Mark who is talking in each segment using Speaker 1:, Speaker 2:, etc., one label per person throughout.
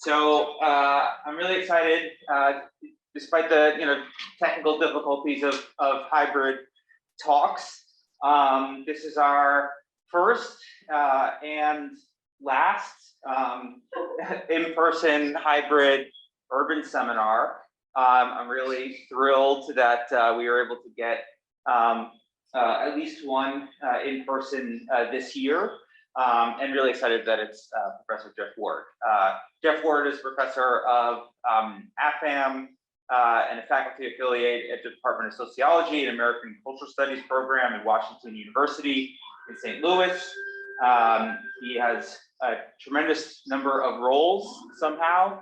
Speaker 1: I'm really excited, despite the technical difficulties of hybrid talks. This is our first and last in-person hybrid urban seminar. I'm really thrilled that we were able to get at least one in person this year. And really excited that it's Professor Geoff Ward. Geoff Ward is professor of AFAM and a faculty affiliate at the Department of Sociology and American Cultural Studies program at Washington University in St. Louis. He has a tremendous number of roles somehow.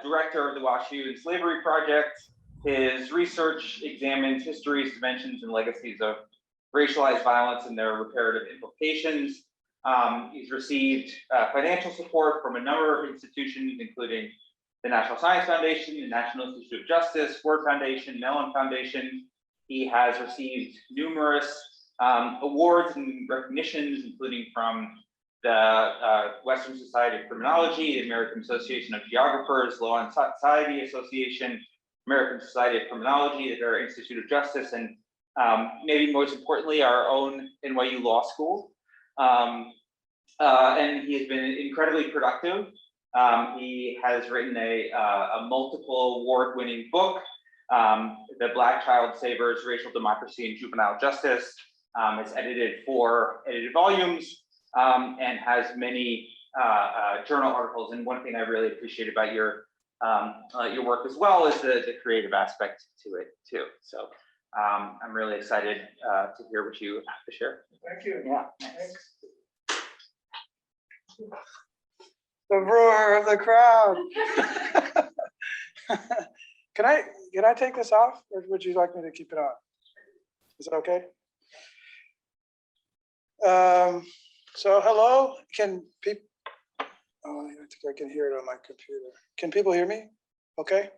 Speaker 1: Director of the WashU and Slavery Project. His research examines histories, dimensions, and legacies of racialized violence and their reparative implications. He's received financial support from a number of institutions, including the National Science Foundation, the National Institute of Justice, Word Foundation, Mellon Foundation. He has received numerous awards and recognitions, including from the Western Society of Criminology, the American Association of Geographers, Law and Society Association, American Society of Criminology, the Institute of Justice, and maybe most importantly, our own NYU Law School. And he has been incredibly productive. He has written a multiple award-winning book, The Black Child Savers, Racial Democracy and Juvenile Justice. It's edited 4 edited volumes and has many journal articles. And one thing I really appreciate about your work as well is the creative aspect to it too. So I'm really excited to hear what you have to share.
Speaker 2: Thank you.
Speaker 1: Yeah.
Speaker 2: Thanks. The roar of the crowd. Can I take this off, or would you like me to keep it on? Is it okay? So hello, can people? Oh, I think I can hear it on my computer. Can people hear me? Okay.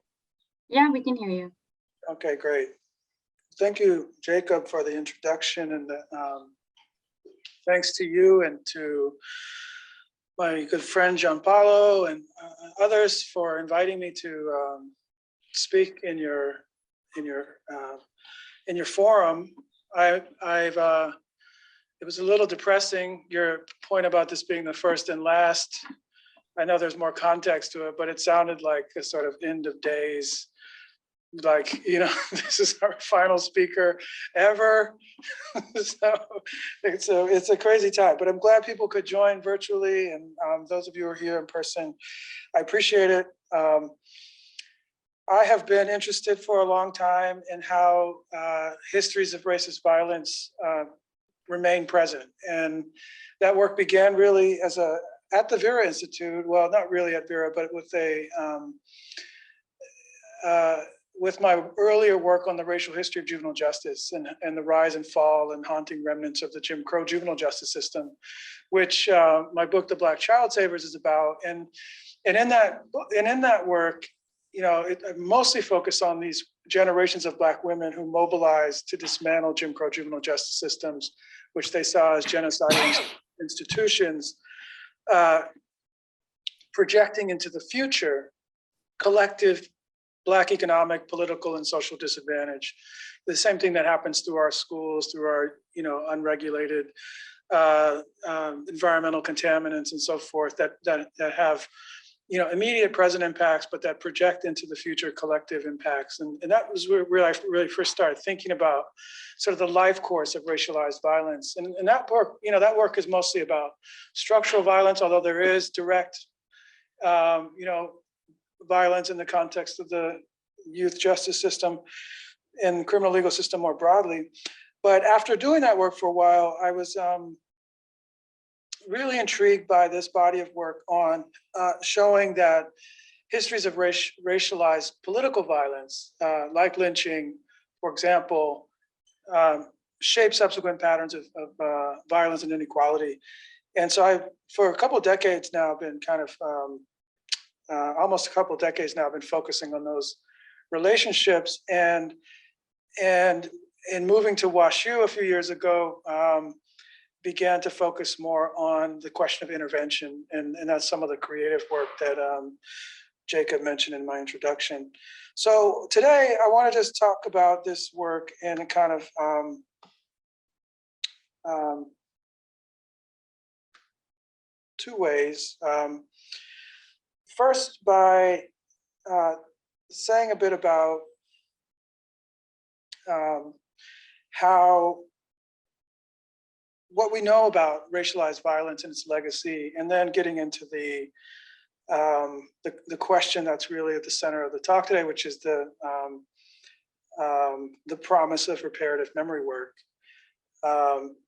Speaker 3: Yeah, we can hear you.
Speaker 2: Okay, great. Thank you, Jacob, for the introduction, and thanks to you and to my good friend Gianpaolo and others for inviting me to speak in your forum. It was a little depressing, your point about this being the first and last. I know there's more context to it, but it sounded like a sort of end of days. Like, this is our final speaker ever. So it's a crazy time, but I'm glad people could join virtually. And those of you who are here in person, I appreciate it. I have been interested for a long time in how histories of racist violence remain present. And that work began really at the Vera Institute. Well, not really at Vera, but with my earlier work on the racial history of juvenile justice and the rise and fall and haunting remnants of the Jim Crow juvenile justice system, which my book, The Black Child Savers, is about. And in that work, I mostly focus on these generations of Black women who mobilized to dismantle Jim Crow juvenile justice systems, which they saw as genocidal institutions, projecting into the future collective Black economic, political, and social disadvantage. The same thing that happens through our schools, through our unregulated environmental contaminants and so forth that have immediate present impacts, but that project into the future collective impacts. And that was where I really first started thinking about sort of the life course of racialized violence. And that work, that work is mostly about structural violence, although there is direct, violence in the context of the youth justice system and criminal legal system more broadly. But after doing that work for a while, I was really intrigued by this body of work on showing that histories of racialized political violence, like lynching, for example, shape subsequent patterns of violence and inequality. And so for a couple of decades now, been kind of almost a couple of decades now, I've been focusing on those relationships. And in moving to WashU a few years ago, began to focus more on the question of intervention, and that's some of the creative work that Jacob mentioned in my introduction. So today I want to just talk about this work in a kind of two ways. First, by saying a bit about what we know about racialized violence and its legacy, and then getting into the question that's really at the center of the talk today, which is the promise of reparative memory work.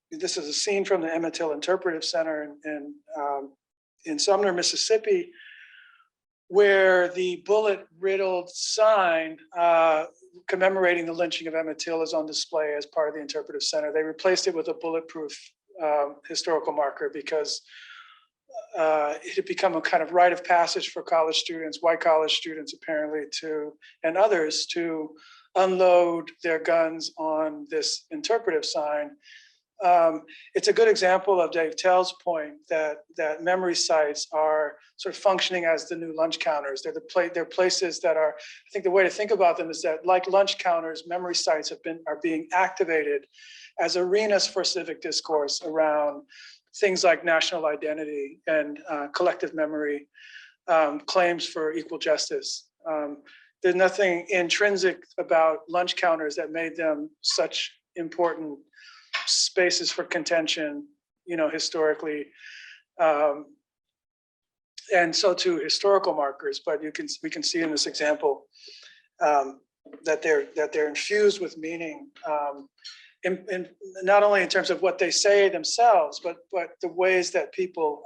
Speaker 2: This is a scene from the Emmett Till Interpretive Center in Sumner, Mississippi, where the bullet-riddled sign commemorating the lynching of Emmett Till is on display as part of the Interpretive Center. They replaced it with a bulletproof historical marker because it had become a kind of rite of passage for college students, white college students apparently, and others to unload their guns on this interpretive sign. It's a good example of Dave Tell's point that memory sites are sort of functioning as the new lunch counters. They're places that are, I think the way to think about them is that, like lunch counters, memory sites are being activated as arenas for civic discourse around things like national identity and collective memory, claims for equal justice. There's nothing intrinsic about lunch counters that made them such important spaces for contention, historically, and so too historical markers. But we can see in this example that they're infused with meaning, in not only in terms of what they say themselves, but the ways that people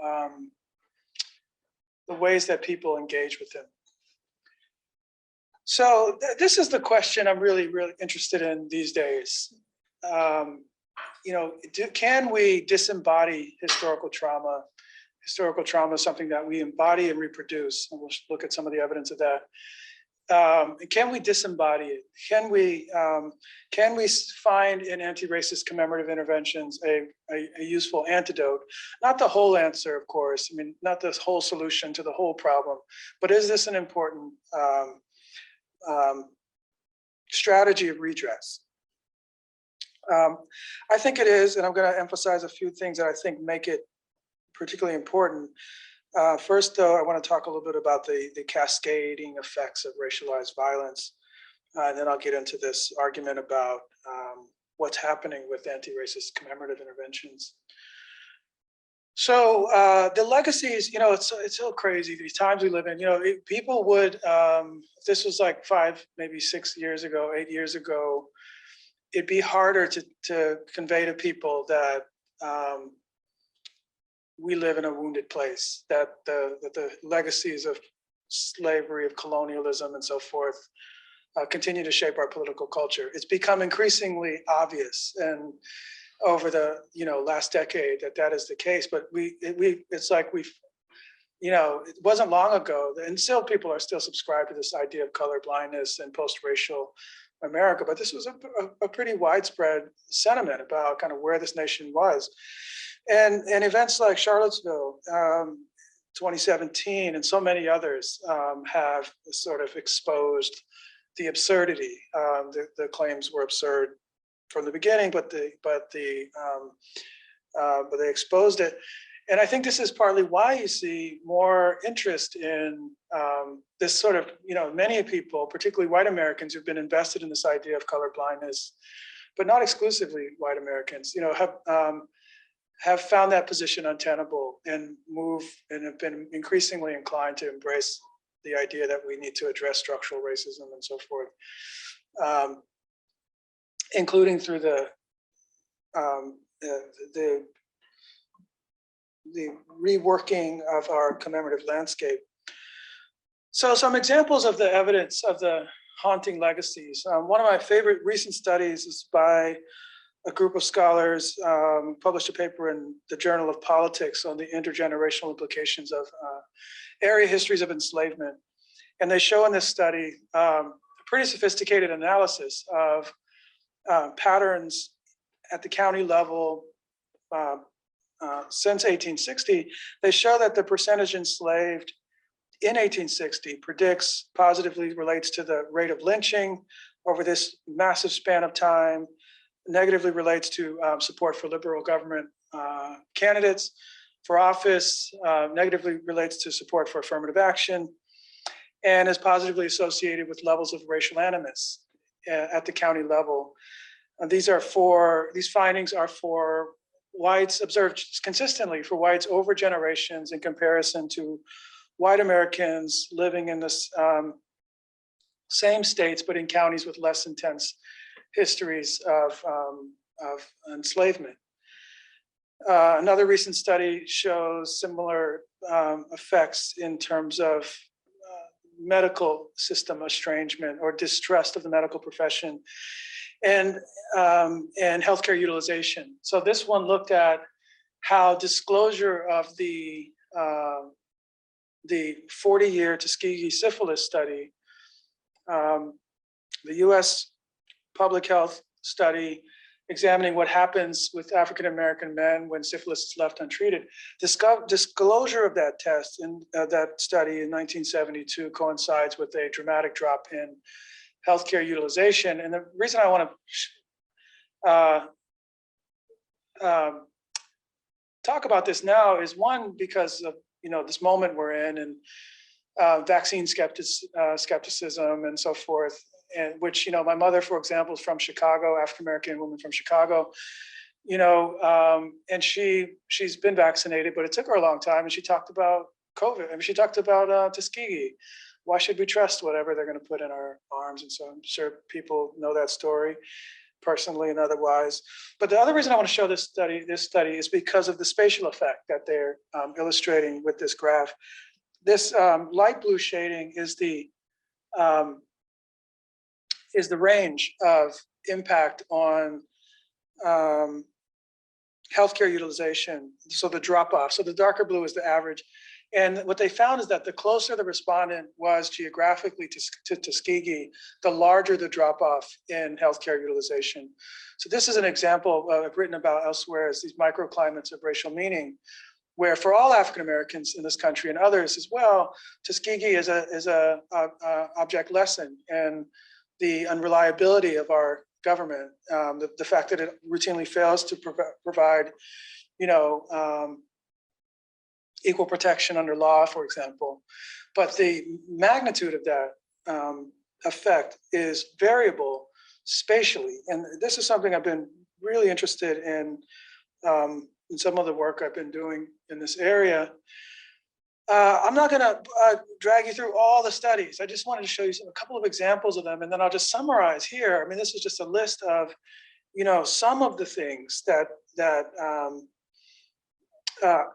Speaker 2: engage with them. So this is the question I'm really interested in these days. Can we disembody historical trauma? Historical trauma is something that we embody and reproduce, and we'll look at some of the evidence of that. Can we disembody it? Can we find in anti-racist commemorative interventions a useful antidote? Not the whole answer, of course. I mean, not the whole solution to the whole problem, but is this an important strategy of redress? I think it is, and I'm going to emphasize a few things that I think make it particularly important. First, though, I want to talk a little bit about the cascading effects of racialized violence, and then I'll get into this argument about what's happening with anti-racist commemorative interventions. So the legacies, it's so crazy, these times we live in. People would, if this was like 5, maybe 6 years ago, 8 years ago, it'd be harder to convey to people that we live in a wounded place, that the legacies of slavery, of colonialism, and so forth continue to shape our political culture. It's become increasingly obvious, and over the last decade, that is the case. But it's like it wasn't long ago, and still people are still subscribed to this idea of color blindness and post-racial America, but this was a pretty widespread sentiment about kind of where this nation was. And events like Charlottesville, 2017, and so many others have sort of exposed the absurdity. The claims were absurd from the beginning, but they exposed it. And I think this is partly why you see more interest in this sort of, many people, particularly white Americans, who've been invested in this idea of color blindness, but not exclusively white Americans, have found that position untenable and have been increasingly inclined to embrace the idea that we need to address structural racism and so forth, including through the reworking of our commemorative landscape. So some examples of the evidence of the haunting legacies. One of my favorite recent studies is by a group of scholars, published a paper in the Journal of Politics on the intergenerational implications of area histories of enslavement. And they show in this study a pretty sophisticated analysis of patterns at the county level, since 1860, they show that the percentage enslaved in 1860 predicts positively relates to the rate of lynching over this massive span of time, negatively relates to support for liberal government candidates for office, negatively relates to support for affirmative action, and is positively associated with levels of racial animus at the county level. These findings are for whites observed consistently for whites over generations in comparison to white Americans living in the same states, but in counties with less intense histories of enslavement. Another recent study shows similar effects in terms of medical system estrangement or distrust of the medical profession and healthcare utilization. So this one looked at how disclosure of the 40-year Tuskegee syphilis study, the US public health study examining what happens with African-American men when syphilis is left untreated. Disclosure of that test in that study in 1972 coincides with a dramatic drop in healthcare utilization. And the reason I want to talk about this now is one, because of this moment we're in and vaccine skepticism and so forth. And which, my mother, for example, is from Chicago, African-American woman from Chicago, and she's been vaccinated, but it took her a long time. And she talked about COVID. I mean, she talked about Tuskegee. Why should we trust whatever they're going to put in our arms? And so I'm sure people know that story personally and otherwise. But the other reason I want to show this study is because of the spatial effect that they're illustrating with this graph. This light blue shading is the range of impact on healthcare utilization, so the drop off. So the darker blue is the average. And what they found is that the closer the respondent was geographically to Tuskegee, the larger the drop off in healthcare utilization. So this is an example I've written about elsewhere as these microclimates of racial meaning, where for all African Americans in this country and others as well, Tuskegee is a object lesson and the unreliability of our government, the fact that it routinely fails to provide, equal protection under law, for example. But the magnitude of that effect is variable spatially. And this is something I've been really interested in some of the work I've been doing in this area. I'm not going to drag you through all the studies. I just wanted to show you a couple of examples of them, and then I'll just summarize here. I mean, this is just a list of, some of the things that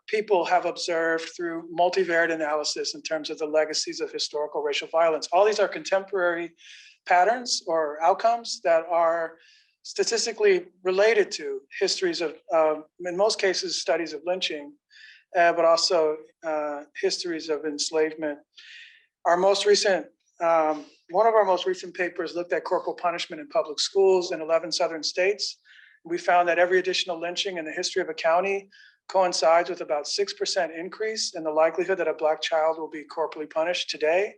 Speaker 2: people have observed through multivariate analysis in terms of the legacies of historical racial violence. All these are contemporary patterns or outcomes that are statistically related to histories of, in most cases, studies of lynching, but also histories of enslavement. Our most recent, one of our most recent papers looked at corporal punishment in public schools in 11 southern states. We found that every additional lynching in the history of a county coincides with about 6% increase in the likelihood that a Black child will be corporally punished today,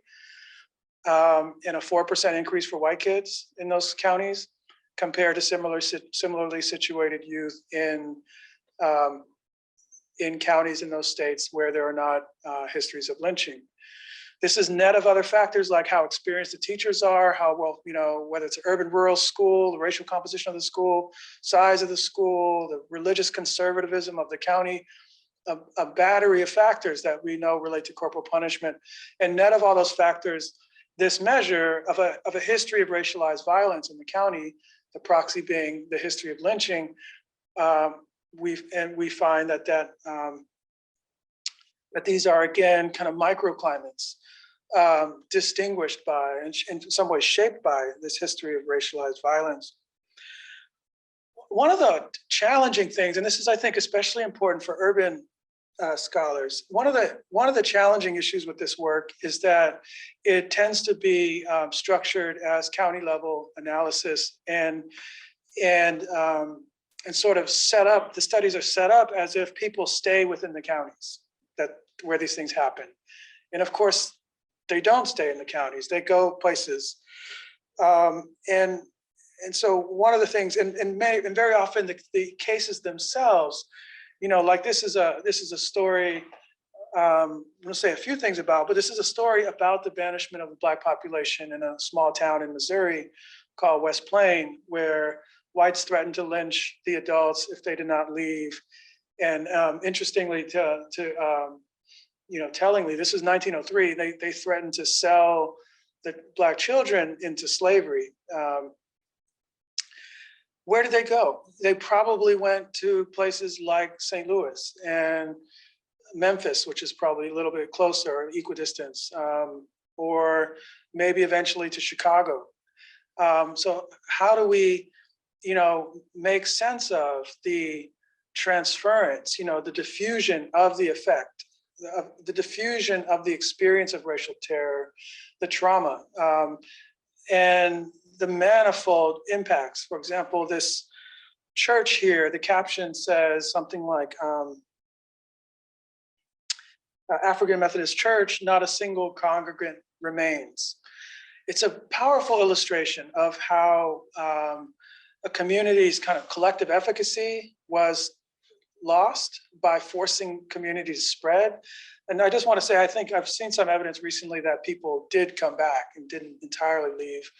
Speaker 2: and a 4% increase for white kids in those counties compared to similarly situated youth in counties in those states where there are not histories of lynching. This is net of other factors like how experienced the teachers are, how well, whether it's an urban rural school, the racial composition of the school, size of the school, the religious conservatism of the county, a battery of factors that we know relate to corporal punishment. And net of all those factors, this measure of a history of racialized violence in the county, the proxy being the history of lynching, we find that these are again kind of microclimates distinguished by and in some ways shaped by this history of racialized violence. One of the challenging things, and this is I think especially important for urban scholars, one of the challenging issues with this work is that it tends to be structured as county level analysis and sort of set up, the studies are set up as if people stay within the counties where these things happen. And of course, they don't stay in the counties, they go places. And so one of the things, and very often the cases themselves, like this is a story, I'm going to say a few things about, but this is a story about the banishment of the Black population in a small town in Missouri called West Plain, where whites threatened to lynch the adults if they did not leave. And interestingly, tellingly, this is 1903. They threatened to sell the Black children into slavery. Where did they go? They probably went to places like St. Louis and Memphis, which is probably a little bit closer, equidistance, or maybe eventually to Chicago. So how do we, make sense of the transference, the diffusion of the effect, the diffusion of the experience of racial terror, the trauma, and the manifold impacts? For example, this church here, the caption says something like, African Methodist Church, not a single congregant remains. It's a powerful illustration of how a community's kind of collective efficacy was lost by forcing community to spread. And I just want to say, I think I've seen some evidence recently that people did come back and didn't entirely leave.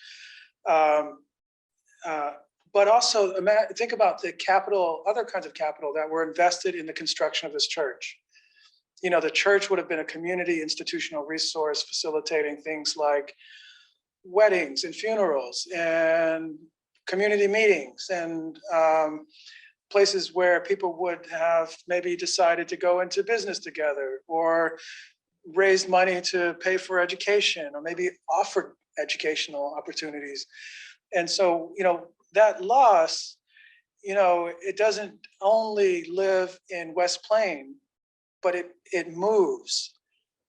Speaker 2: But also think about the capital, other kinds of capital that were invested in the construction of this church. The church would have been a community institutional resource facilitating things like weddings and funerals and community meetings and places where people would have maybe decided to go into business together or raise money to pay for education or maybe offer educational opportunities. And so, that loss, it doesn't only live in West Plain, but it moves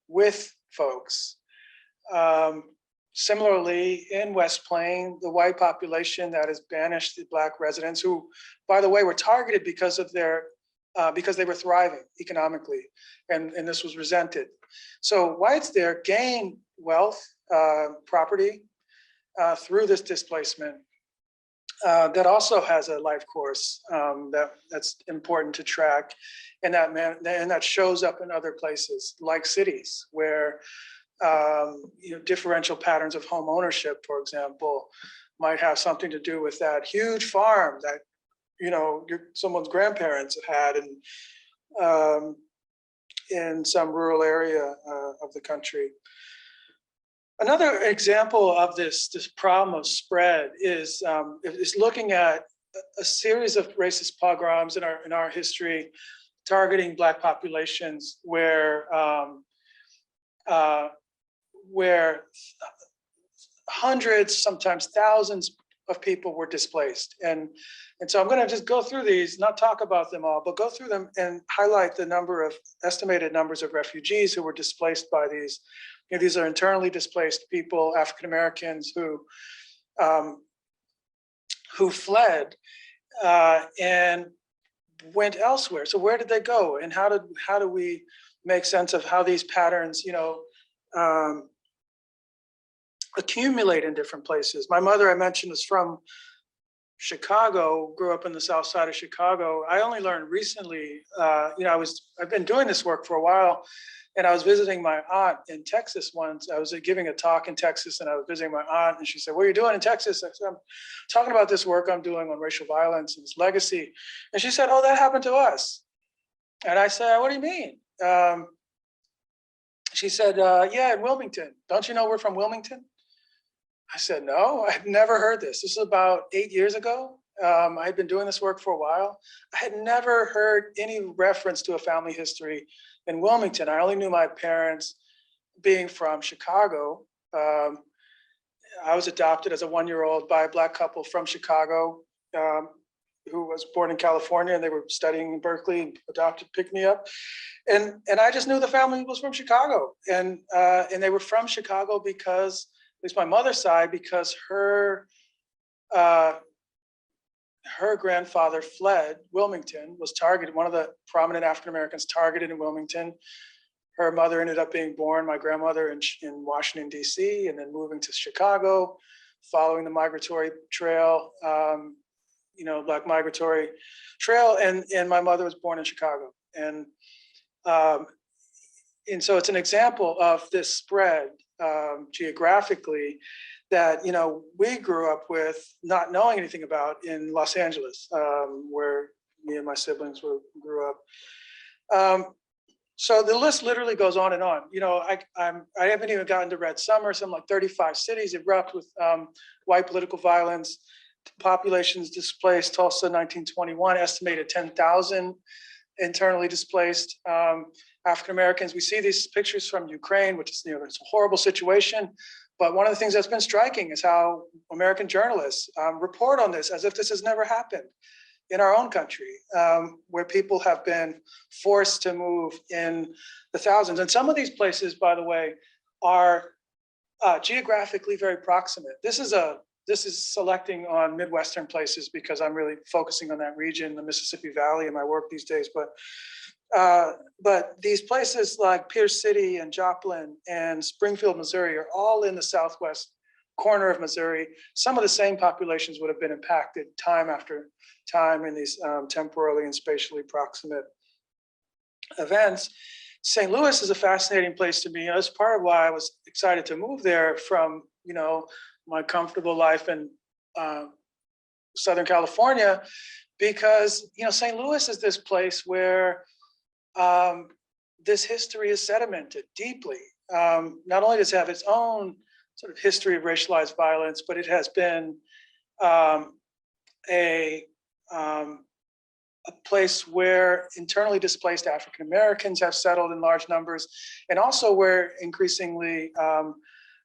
Speaker 2: with folks. Similarly, in West Plain, the white population that has banished the Black residents, who, by the way, were targeted because of because they were thriving economically, and this was resented. So whites there gain wealth, property through this displacement. That also has a life course that's important to track, and that shows up in other places like cities where differential patterns of home ownership, for example, might have something to do with that huge farm that someone's grandparents had in some rural area of the country. Another example of this problem of spread is looking at a series of racist pogroms in our history, targeting Black populations where hundreds, sometimes thousands of people were displaced. And so I'm going to just go through these, not talk about them all, but go through them and highlight the estimated numbers of refugees who were displaced by these. These are internally displaced people, African Americans who fled and went elsewhere. So where did they go, and how do we make sense of how these patterns, accumulate in different places? My mother, I mentioned, is from Chicago, grew up in the South Side of Chicago. I only learned recently, I've been doing this work for a while, and I was visiting my aunt in Texas once. I was giving a talk in Texas, and I was visiting my aunt, and she said, "What are you doing in Texas?" I said, "I'm talking about this work I'm doing on racial violence and its legacy." And she said, "Oh, that happened to us." And I said, "What do you mean?" She said, "Yeah, in Wilmington. Don't you know we're from Wilmington?" I said, "No, I've never heard this. This is about 8 years ago. I had been doing this work for a while. I had never heard any reference to a family history in Wilmington. I only knew my parents being from Chicago. I was adopted as a 1-year-old by a Black couple from Chicago who was born in California, and they were studying in Berkeley and picked me up. And I just knew the family was from Chicago. And they were from Chicago because, at least my mother's side, because her her grandfather fled Wilmington, was targeted, one of the prominent African-Americans targeted in Wilmington. Her mother ended up being born, my grandmother, in Washington, D.C., and then moving to Chicago, following the migratory trail, Black migratory trail. And my mother was born in Chicago. And so it's an example of this spread geographically that, we grew up with not knowing anything about in Los Angeles, where me and my siblings grew up. So the list literally goes on and on. I haven't even gotten to Red Summer. Some like 35 cities erupt with white political violence, populations displaced. Tulsa, 1921, estimated 10,000 internally displaced African Americans. We see these pictures from Ukraine, which is, it's a horrible situation. But one of the things that's been striking is how American journalists report on this as if this has never happened in our own country, where people have been forced to move in the thousands. And some of these places, by the way, are geographically very proximate. This is selecting on Midwestern places because I'm really focusing on that region, the Mississippi Valley, in my work these days. But these places like Pierce City and Joplin and Springfield, Missouri, are all in the southwest corner of Missouri. Some of the same populations would have been impacted time after time in these temporally and spatially proximate events. St. Louis is a fascinating place to me. That's part of why I was excited to move there from, my comfortable life in Southern California, because, St. Louis is this place where this history is sedimented deeply. Not only does it have its own sort of history of racialized violence, but it has been a place where internally displaced African Americans have settled in large numbers, and also where increasingly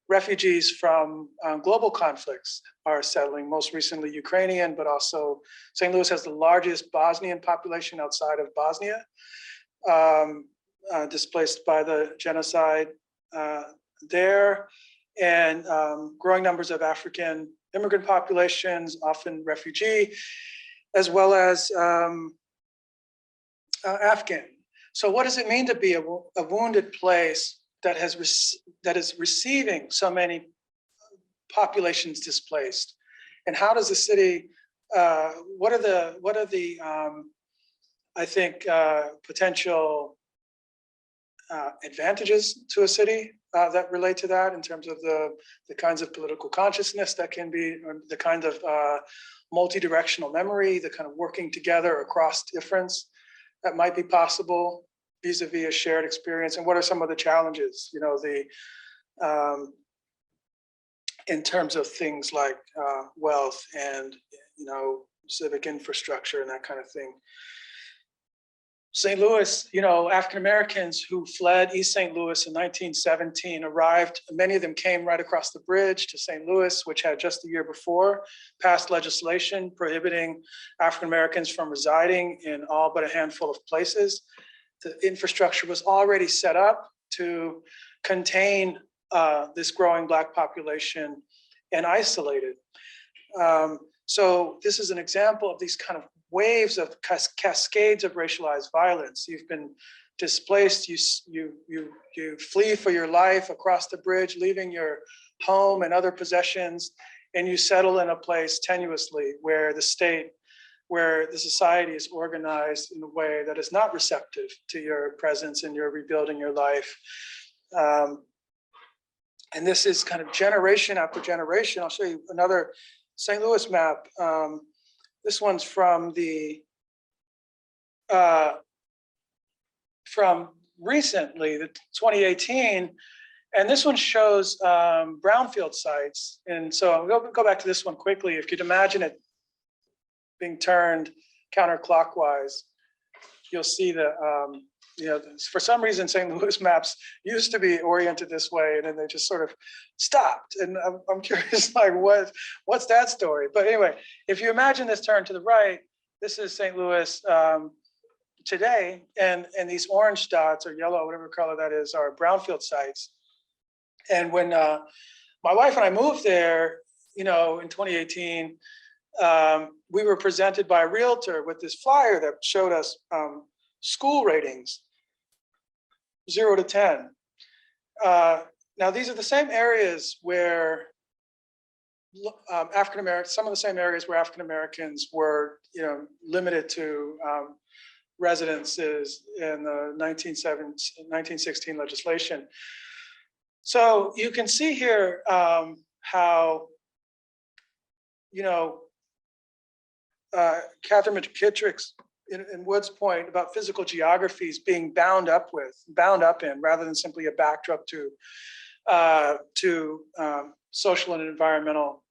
Speaker 2: refugees from global conflicts are settling, most recently Ukrainian, but also St. Louis has the largest Bosnian population outside of Bosnia, displaced by the genocide there, and growing numbers of African immigrant populations, often refugee, as well as Afghan. So what does it mean to be a wounded place that is receiving so many populations displaced? And how does the city, what are the I think, potential advantages to a city that relate to that in terms of the kinds of political consciousness that can be, or the kind of multi-directional memory, the kind of working together across difference that might be possible vis-a-vis a shared experience, and what are some of the challenges, in terms of things like wealth and, civic infrastructure and that kind of thing. St. Louis, African Americans who fled East St. Louis in 1917 arrived, many of them came right across the bridge to St. Louis, which had just the year before passed legislation prohibiting African Americans from residing in all but a handful of places. The infrastructure was already set up to contain this growing Black population and isolate it. So this is an example of these kind of waves of cascades of racialized violence. You've been displaced, you flee for your life across the bridge, leaving your home and other possessions, and you settle in a place tenuously where the society is organized in a way that is not receptive to your presence and your rebuilding your life. And this is kind of generation after generation. I'll show you another St. Louis map. This one's from recently, the 2018, and this one shows brownfield sites. And so we'll go back to this one quickly. If you'd imagine it being turned counterclockwise, you'll see for some reason, St. Louis maps used to be oriented this way, and then they just sort of stopped. And I'm curious, like, what's that story? But anyway, if you imagine this turned to the right, this is St. Louis today, and these orange dots or yellow, whatever color that is, are brownfield sites. And when my wife and I moved there, in 2018, we were presented by a realtor with this flyer that showed us school ratings, 0 to 10. Now, these are the same areas where African-Americans, some of the same areas where African-Americans were, limited to residences in the 1916 legislation. So you can see here how, Catherine McKittrick's in Wood's point about physical geographies being bound up in, rather than simply a backdrop to social and environmental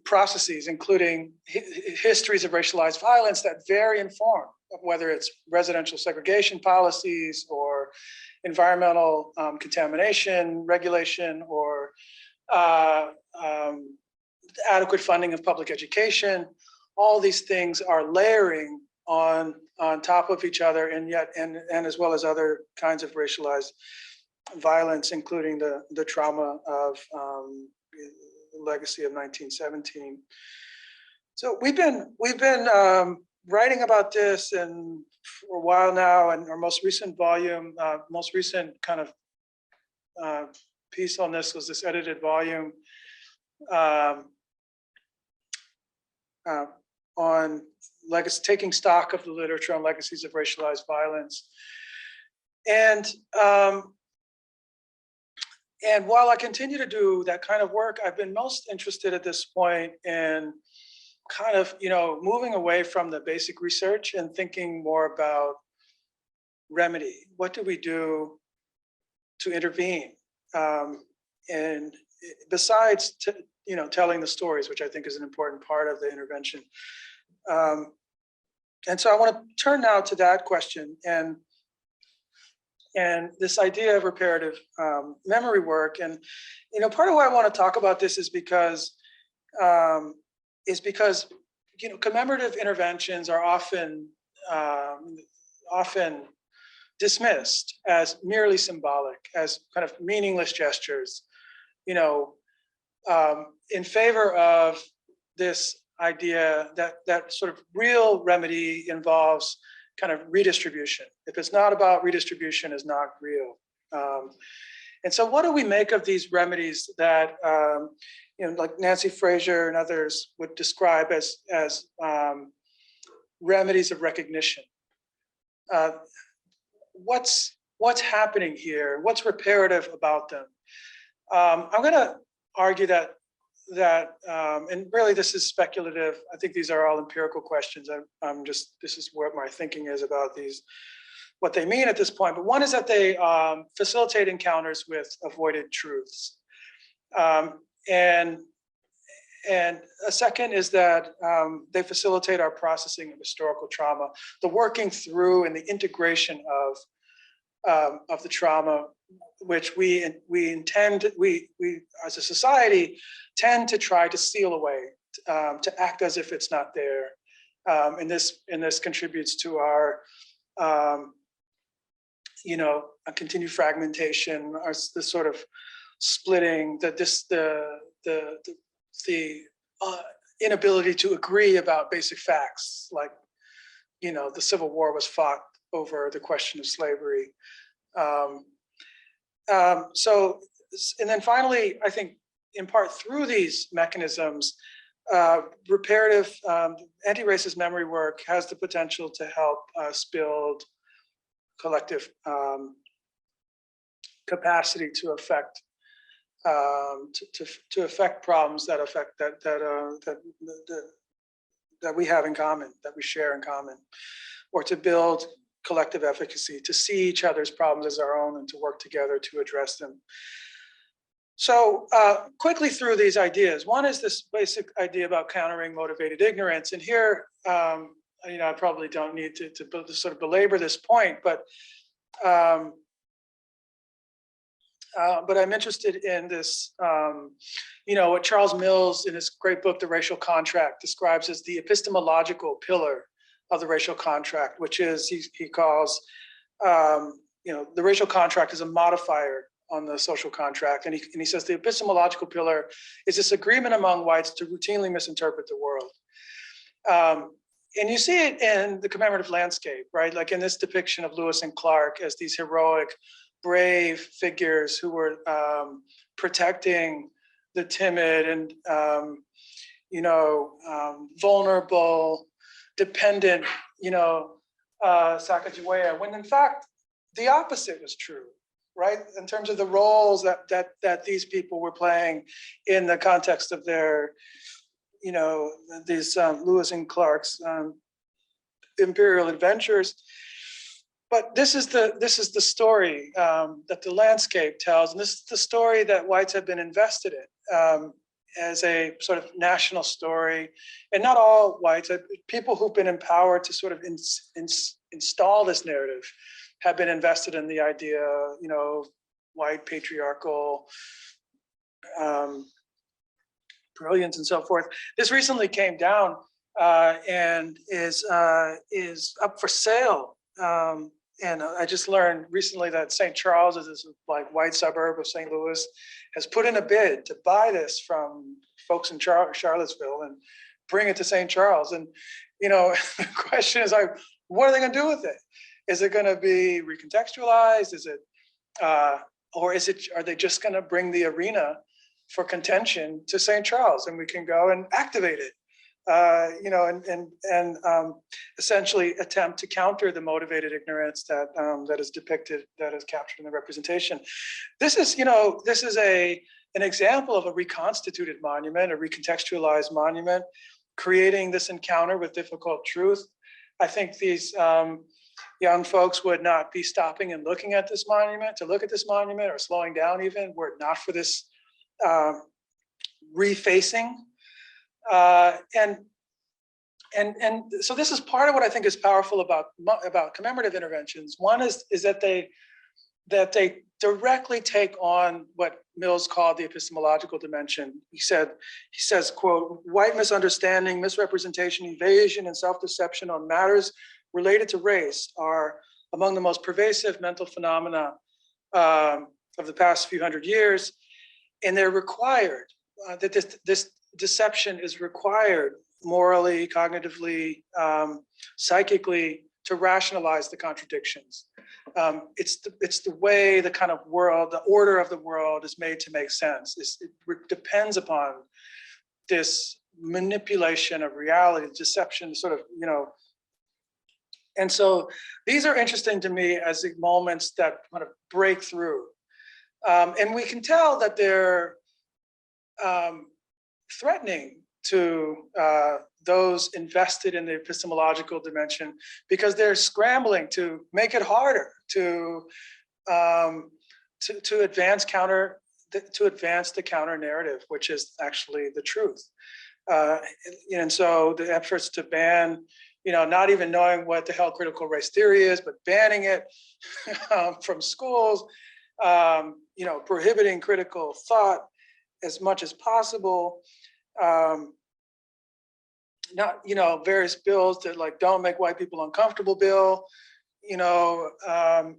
Speaker 2: processes, including histories of racialized violence that vary in form, whether it's residential segregation policies or environmental contamination regulation or adequate funding of public education. All these things are layering on top of each other, and as well as other kinds of racialized violence, including the trauma of the legacy of 1917. So we've been writing about this and for a while now, and our most recent volume, most recent kind of piece on this was this edited volume on taking stock of the literature on legacies of racialized violence. And while I continue to do that kind of work, I've been most interested at this point in kind of, moving away from the basic research and thinking more about remedy. What do we do to intervene? And besides, telling the stories, which I think is an important part of the intervention. And so I want to turn now to that question and this idea of reparative memory work. And, part of why I want to talk about this is because commemorative interventions are often dismissed as merely symbolic, as kind of meaningless gestures, in favor of this idea that sort of real remedy involves kind of redistribution. If it's not about redistribution, it's not real. And so what do we make of these remedies that, like Nancy Fraser and others would describe as remedies of recognition? What's happening here? What's reparative about them? I'm going to argue that, and really this is speculative. I think these are all empirical questions. This is what my thinking is about these, what they mean at this point. But one is that they facilitate encounters with avoided truths. And a second is that they facilitate our processing of historical trauma, the working through and the integration of the trauma, which we as a society tend to try to seal away, to act as if it's not there. And this contributes to our a continued fragmentation, the sort of splitting, the inability to agree about basic facts, like the Civil War was fought over the question of slavery. And then finally, I think in part through these mechanisms, reparative anti-racist memory work has the potential to help us build collective capacity to affect to affect problems that affect that we have in common, that we share in common, or to build collective efficacy, to see each other's problems as our own and to work together to address them. So quickly through these ideas, one is this basic idea about countering motivated ignorance. And here, I probably don't need to sort of belabor this point, but I'm interested in this, what Charles Mills in his great book, The Racial Contract, describes as the epistemological pillar of the racial contract, which is, he calls, the racial contract is a modifier the social contract. And he says the epistemological pillar is this agreement among whites to routinely misinterpret the world. And you see it in the commemorative landscape, right? Like in this depiction of Lewis and Clark as these heroic, brave figures who were protecting the timid and vulnerable, dependent, Sacagawea, when in fact the opposite was true, right? In terms of the roles that these people were playing in the context of their, these Lewis and Clark's imperial adventures. But this is the story that the landscape tells, and this is the story that whites have been invested in as a sort of national story. And not all whites, people who've been empowered to sort of install this narrative have been invested in the idea, white patriarchal brilliance and so forth. This recently came down and is up for sale. And I just learned recently that St. Charles is this like white suburb of St. Louis, has put in a bid to buy this from folks in Charlottesville and bring it to St. Charles. And the question is like, what are they going to do with it? Is it going to be recontextualized? Is it, or is it? Are they just going to bring the arena for contention to St. Charles, and we can go and activate it? Essentially attempt to counter the motivated ignorance that is depicted, that is captured in the representation. This is, an example of a reconstituted monument, a recontextualized monument, creating this encounter with difficult truth. I think these young folks would not be stopping and looking at this monument, or slowing down even, were it not for this refacing. And so this is part of what I think is powerful about commemorative interventions. One is that they directly take on what Mills called the epistemological dimension. He says, quote, white misunderstanding, misrepresentation, evasion, and self-deception on matters related to race are among the most pervasive mental phenomena of the past few hundred years. And they're required, that this deception is required morally, cognitively, psychically, to rationalize the contradictions. It's the way the kind of world, the order of the world is made to make sense. It depends upon this manipulation of reality, deception, sort of, And so these are interesting to me as the moments that kind of break through. And we can tell that they're threatening to those invested in the epistemological dimension, because they're scrambling to make it harder to advance the counter narrative, which is actually the truth. And so the efforts to ban, not even knowing what the hell critical race theory is, but banning it from schools, prohibiting critical thought as much as possible. Various bills that like don't make white people uncomfortable bill, and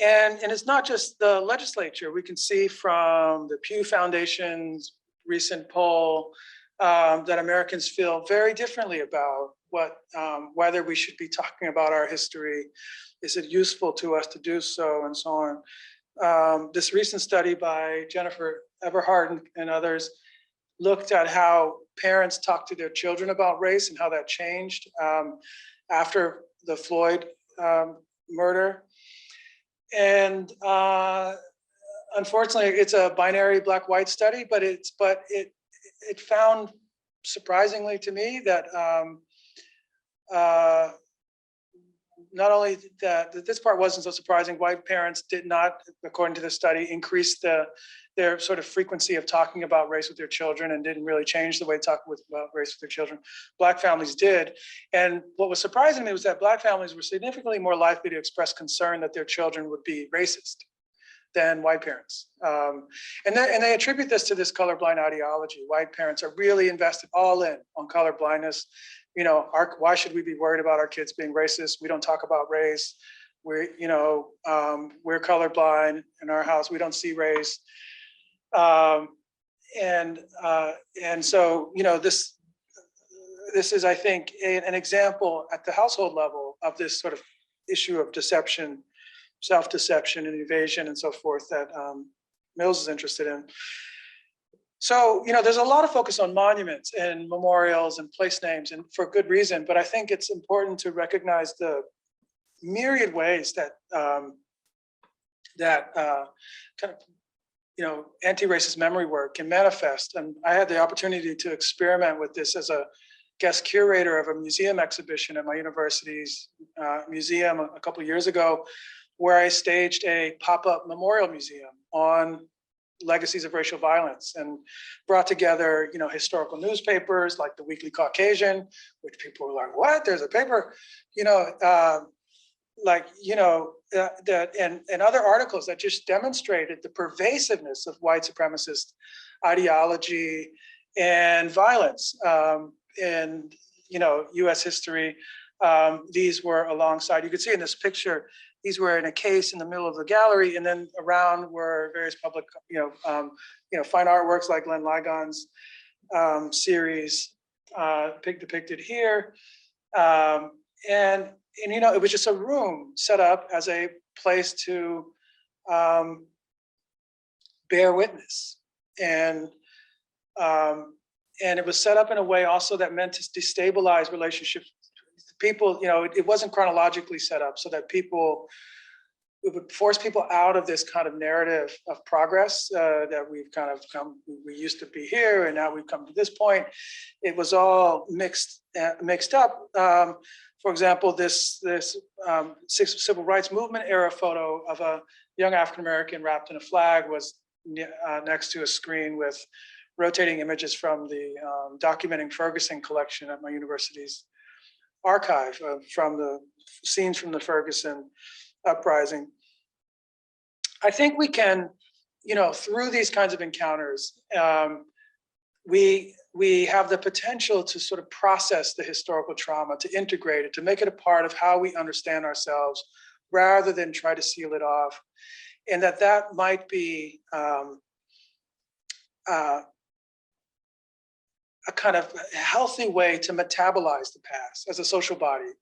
Speaker 2: it's not just the legislature. We can see from the Pew Foundation's recent poll that Americans feel very differently about whether we should be talking about our history. Is it useful to us to do so, and so on. This recent study by Jennifer Eberhardt and others looked at how parents talk to their children about race and how that changed after the Floyd murder. And unfortunately, it's a binary black-white study, but it found, surprisingly to me, that not only that this part wasn't so surprising, white parents did not, according to the study, increase their sort of frequency of talking about race with their children, and didn't really change the way they talk about race with their children. Black families did. And what was surprising me was that Black families were significantly more likely to express concern that their children would be racist than white parents. And they attribute this to this colorblind ideology. White parents are really invested all in on colorblindness. Why should we be worried about our kids being racist? We don't talk about race. we're colorblind in our house. We don't see race. And so, this is, I think, an example at the household level of this sort of issue of deception, self-deception and evasion and so forth that Mills is interested in. So, there's a lot of focus on monuments and memorials and place names, and for good reason, but I think it's important to recognize the myriad ways that kind of, anti-racist memory work can manifest. And I had the opportunity to experiment with this as a guest curator of a museum exhibition at my university's museum a couple of years ago, where I staged a pop-up memorial museum on legacies of racial violence and brought together, historical newspapers like the Weekly Caucasian, which people were like, what? There's a paper, and other articles that just demonstrated the pervasiveness of white supremacist ideology and violence in U.S. history. These were alongside, you can see in this picture, these were in a case in the middle of the gallery, and then around were various public, fine artworks like Glenn Ligon's series depicted here. And it was just a room set up as a place to bear witness. And it was set up in a way also that meant to destabilize relationships. People, it wasn't chronologically set up so that it would force people out of this kind of narrative of progress that we've kind of we used to be here and now we've come to this point. It was all mixed up. For example, this civil rights movement era photo of a young African-American wrapped in a flag was next to a screen with rotating images from the Documenting Ferguson collection at my university's archive from the scenes from the Ferguson uprising. I think we can, through these kinds of encounters, we have the potential to sort of process the historical trauma, to integrate it, to make it a part of how we understand ourselves, rather than try to seal it off. And that might be a kind of healthy way to metabolize the past as a social body.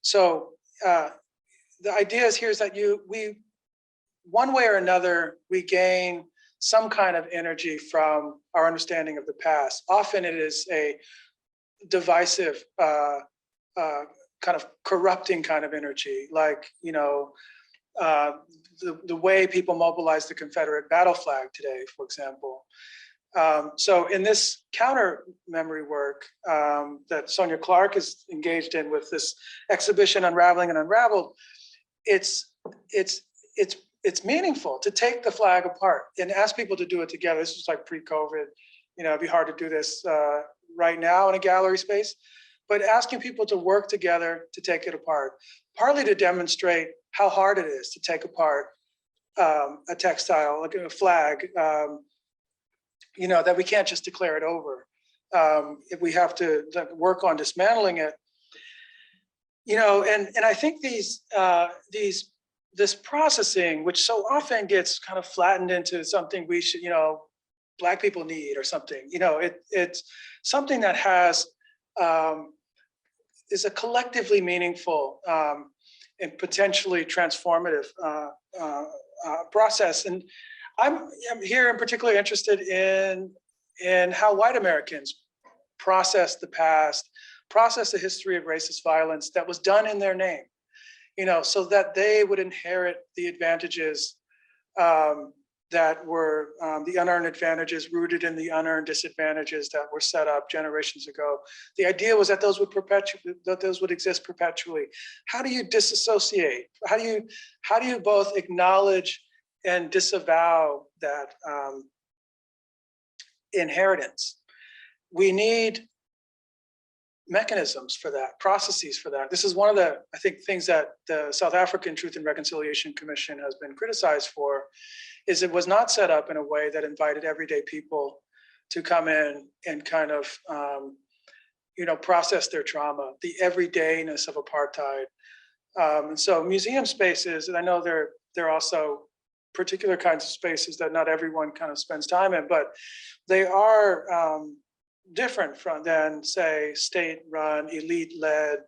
Speaker 2: So the idea is here is that we, one way or another, we gain some kind of energy from our understanding of the past. Often it is a divisive, kind of corrupting kind of energy, like, the way people mobilize the Confederate battle flag today, for example. So in this counter memory work that Sonia Clark is engaged in with this exhibition, Unraveling and Unraveled, it's meaningful to take the flag apart and ask people to do it together. This was like pre-COVID, it'd be hard to do this right now in a gallery space, but asking people to work together to take it apart, partly to demonstrate how hard it is to take apart a textile, like a flag, that we can't just declare it over. If we have to work on dismantling it, and I think this processing, which so often gets kind of flattened into something we should, Black people need or something, it's something that has, is a collectively meaningful and potentially transformative process. And I'm here in particular interested in how white Americans process the past, process the history of racist violence that was done in their name, so that they would inherit the advantages that were the unearned advantages rooted in the unearned disadvantages that were set up generations ago. The idea was that those would exist perpetually. How do you disassociate? How do you both acknowledge and disavow that inheritance? We need mechanisms for that, processes for that. This is one of the, I think, things that the South African Truth and Reconciliation Commission has been criticized for, is it was not set up in a way that invited everyday people to come in and kind of, process their trauma, the everydayness of apartheid, And so museum spaces, and I know they're also particular kinds of spaces that not everyone kind of spends time in, but they are different than, say, state-run, elite-led,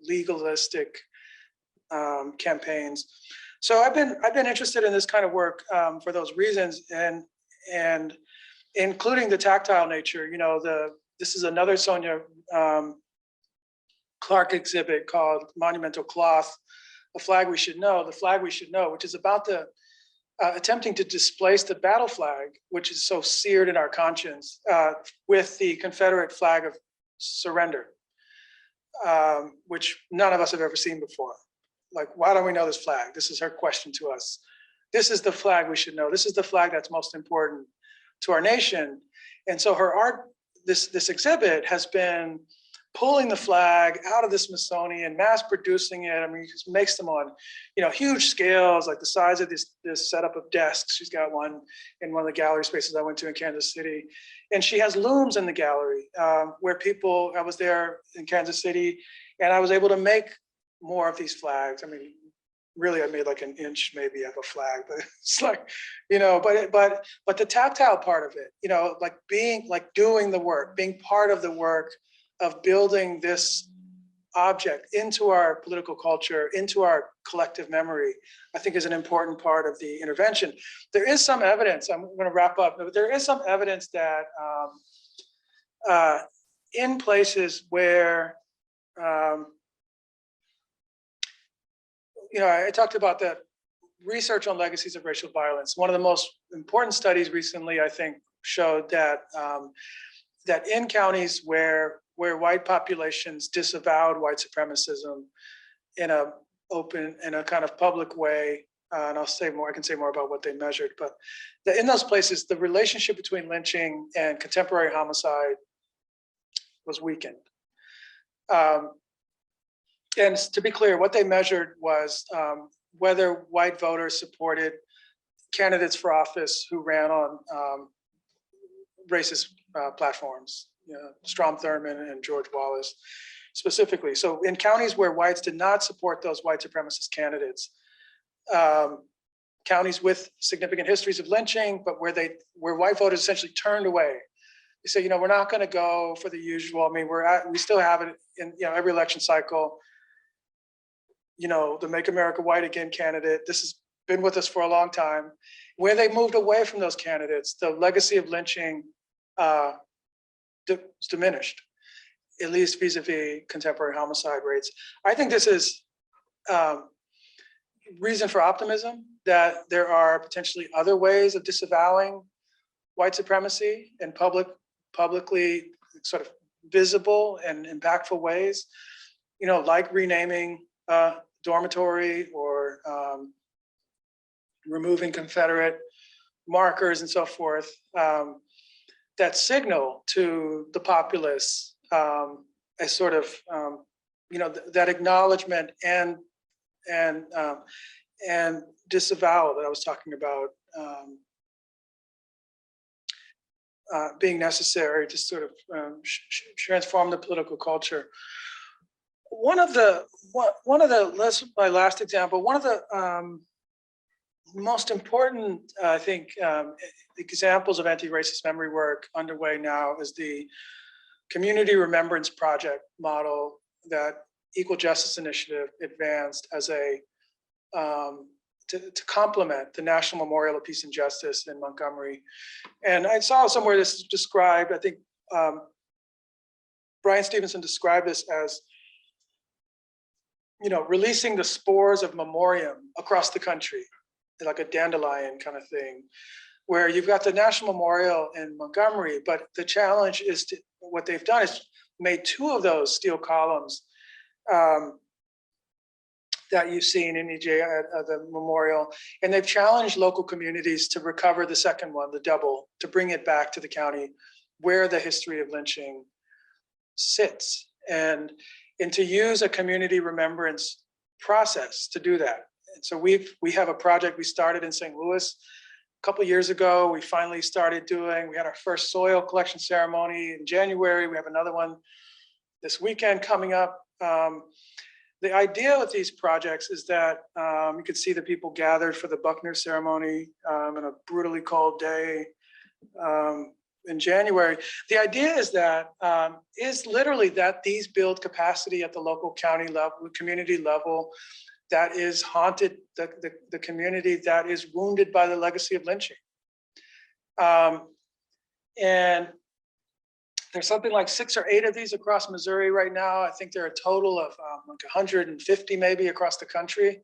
Speaker 2: legalistic campaigns. So I've been interested in this kind of work for those reasons, and including the tactile nature. This is another Sonia Clark exhibit called Monumental Cloth, A Flag We Should Know, The Flag We Should Know, which is about the attempting to displace the battle flag, which is so seared in our conscience, with the Confederate flag of surrender, which none of us have ever seen before. Like, why don't we know this flag? This is her question to us. This is the flag we should know. This is the flag that's most important to our nation. And so her art, this exhibit has been pulling the flag out of the Smithsonian, mass producing it. I mean, she just makes them on, huge scales, like the size of this setup of desks. She's got one in one of the gallery spaces I went to in Kansas City. And she has looms in the gallery where I was there in Kansas City, and I was able to make more of these flags. I mean, really, I made like an inch maybe of a flag, but it's like, but the tactile part of it, like doing the work, being part of the work of building this object into our political culture, into our collective memory, I think is an important part of the intervention. There is some evidence, I'm going to wrap up, but there is some evidence that in places where, I talked about the research on legacies of racial violence. One of the most important studies recently, I think, showed that that in counties where white populations disavowed white supremacism in a kind of public way, and I can say more about what they measured, but in those places, the relationship between lynching and contemporary homicide was weakened. And to be clear, what they measured was whether white voters supported candidates for office who ran on racist platforms, Strom Thurmond and George Wallace specifically. So in counties where whites did not support those white supremacist candidates, counties with significant histories of lynching, but where white voters essentially turned away. They say, we're not going to go for the usual. I mean, we still have it in every election cycle. The Make America White Again candidate. This has been with us for a long time. Where they moved away from those candidates, the legacy of lynching diminished, at least vis-a-vis contemporary homicide rates. I think this is reason for optimism that there are potentially other ways of disavowing white supremacy in publicly sort of visible and impactful ways, like renaming dormitory or removing Confederate markers and so forth, that signal to the populace as sort of, that acknowledgement and disavowal that I was talking about being necessary to sort of transform the political culture. My last example, one of the most important, I think, examples of anti-racist memory work underway now is the Community Remembrance Project model that Equal Justice Initiative advanced as to complement the National Memorial of Peace and Justice in Montgomery. And I saw somewhere this is described, I think Brian Stevenson described this as, releasing the spores of memoriam across the country, like a dandelion kind of thing, where you've got the National Memorial in Montgomery, but the challenge is what they've done is made 2 of those steel columns that you've seen in EJ at the memorial, and they've challenged local communities to recover the second one, the double, to bring it back to the county where the history of lynching sits, and to use a community remembrance process to do that. And so we have a project we started in St. Louis a couple of years ago. We finally started we had our first soil collection ceremony in January. We have another one this weekend coming up. The idea with these projects is that you could see the people gathered for the Buckner ceremony on a brutally cold day in January. The idea is that is literally that these build capacity at the local county level, community level, that is haunted, the community that is wounded by the legacy of lynching. And there's something like 6 or 8 of these across Missouri right now. I think there are a total of like 150 maybe across the country.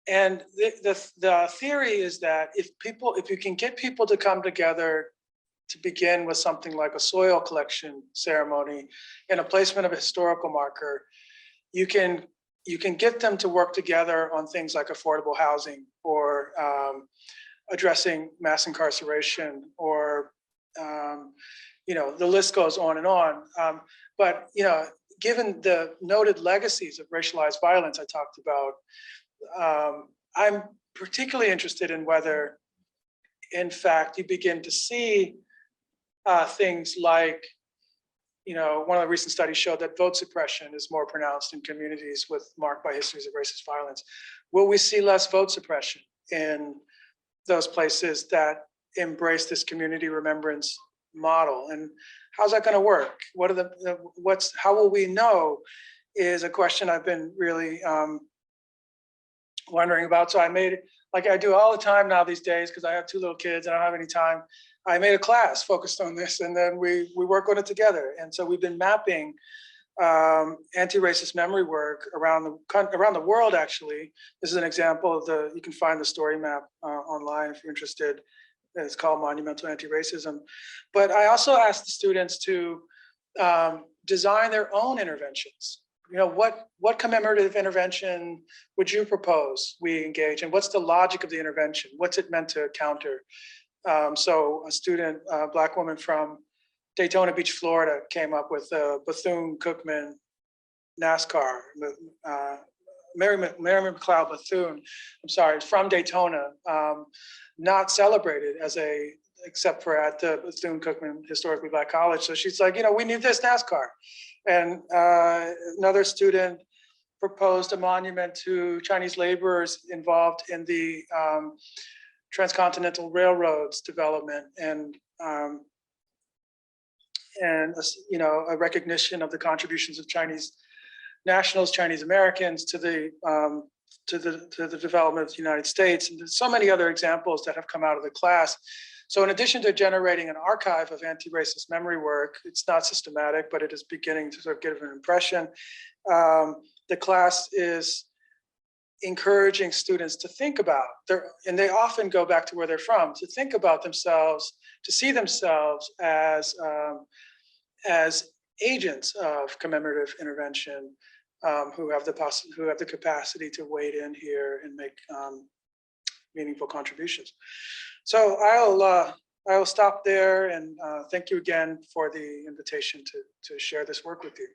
Speaker 2: And the theory is that if you can get people to come together to begin with something like a soil collection ceremony and a placement of a historical marker, you can get them to work together on things like affordable housing or addressing mass incarceration or the list goes on and on. But given the noted legacies of racialized violence I talked about, I'm particularly interested in whether, in fact, you begin to see things like, one of the recent studies showed that vote suppression is more pronounced in communities marked by histories of racist violence. Will we see less vote suppression in those places that embrace this community remembrance model? And how's that going to work? How will we know is a question I've been really wondering about. So I made, like I do all the time now these days, because I have 2 little kids and I don't have any time, I made a class focused on this, and then we work on it together. And so we've been mapping anti-racist memory work around the world. Actually, this is an example of you can find the story map online if you're interested. It's called Monumental Antiracism. But I also asked the students to design their own interventions. What commemorative intervention would you propose we engage in? What's the logic of the intervention? What's it meant to counter? So a student, a Black woman from Daytona Beach, Florida, came up with a Bethune-Cookman NASCAR. Mary McLeod Bethune, I'm sorry, from Daytona, not celebrated except for at the Bethune-Cookman Historically Black College. So she's like, we need this NASCAR. And another student proposed a monument to Chinese laborers involved in the transcontinental railroads development, and a recognition of the contributions of Chinese nationals, Chinese Americans to the development of the United States. And there's so many other examples that have come out of the class. So in addition to generating an archive of anti-racist memory work, it's not systematic, but it is beginning to sort of give an impression. The class is encouraging students to think about and they often go back to where they're from, to think about themselves, to see themselves as agents of commemorative intervention, who have the capacity to wade in here and make meaningful contributions. So I'll stop there, and thank you again for the invitation to share this work with you.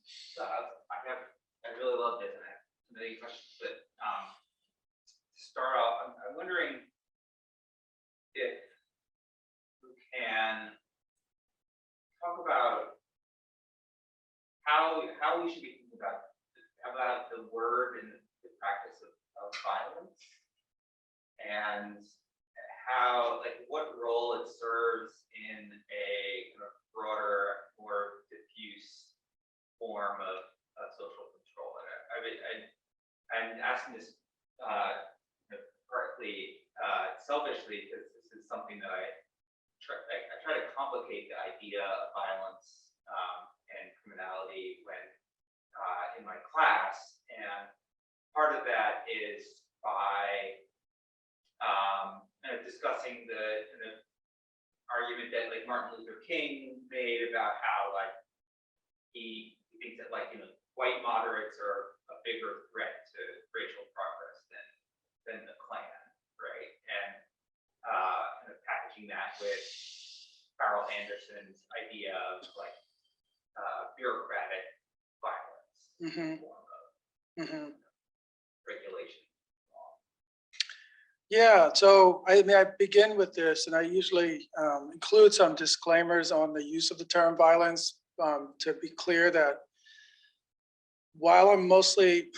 Speaker 1: So I really love this, and I have many questions, but to start off, I'm wondering if we can talk about how we should be thinking about the word and the practice of violence, and how, what role it serves in a kind of broader, more diffuse form of social control. I'm asking this partly selfishly, because this is something that I try to complicate the idea of violence and criminality when in my class, and part of that is by discussing the argument that Martin Luther King made about how he thinks that white Anderson's idea of like bureaucratic violence, form of regulation.
Speaker 2: Yeah, so I mean, I begin with this, and I usually include some disclaimers on the use of the term violence to be clear that while I'm mostly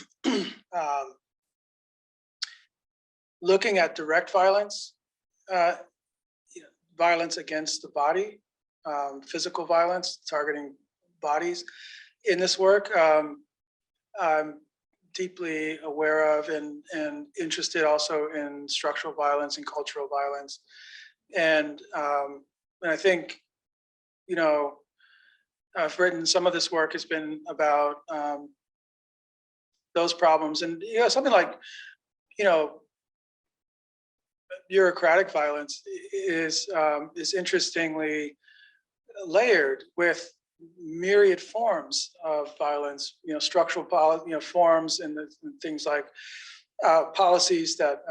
Speaker 2: looking at direct violence, violence against the body, physical violence targeting bodies in this work, I'm deeply aware of and interested also in structural violence and cultural violence. And I think, I've written some of this work has been about those problems, and something like, bureaucratic violence is interestingly layered with myriad forms of violence, structural forms and things like policies that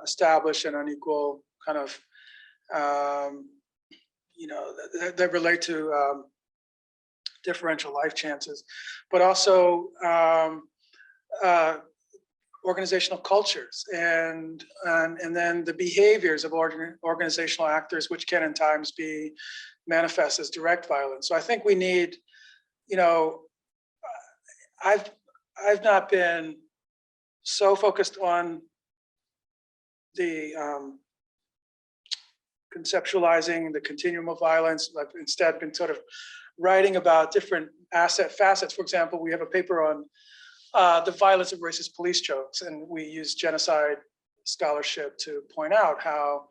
Speaker 2: establish an unequal kind of, that relate to differential life chances, but also organizational cultures and then the behaviors of organizational actors, which can in times be manifest as direct violence. So I think we need, I've not been so focused on the conceptualizing the continuum of violence. I've instead been sort of writing about different facets. For example, we have a paper on the violence of racist police jokes, and we use genocide scholarship to point out how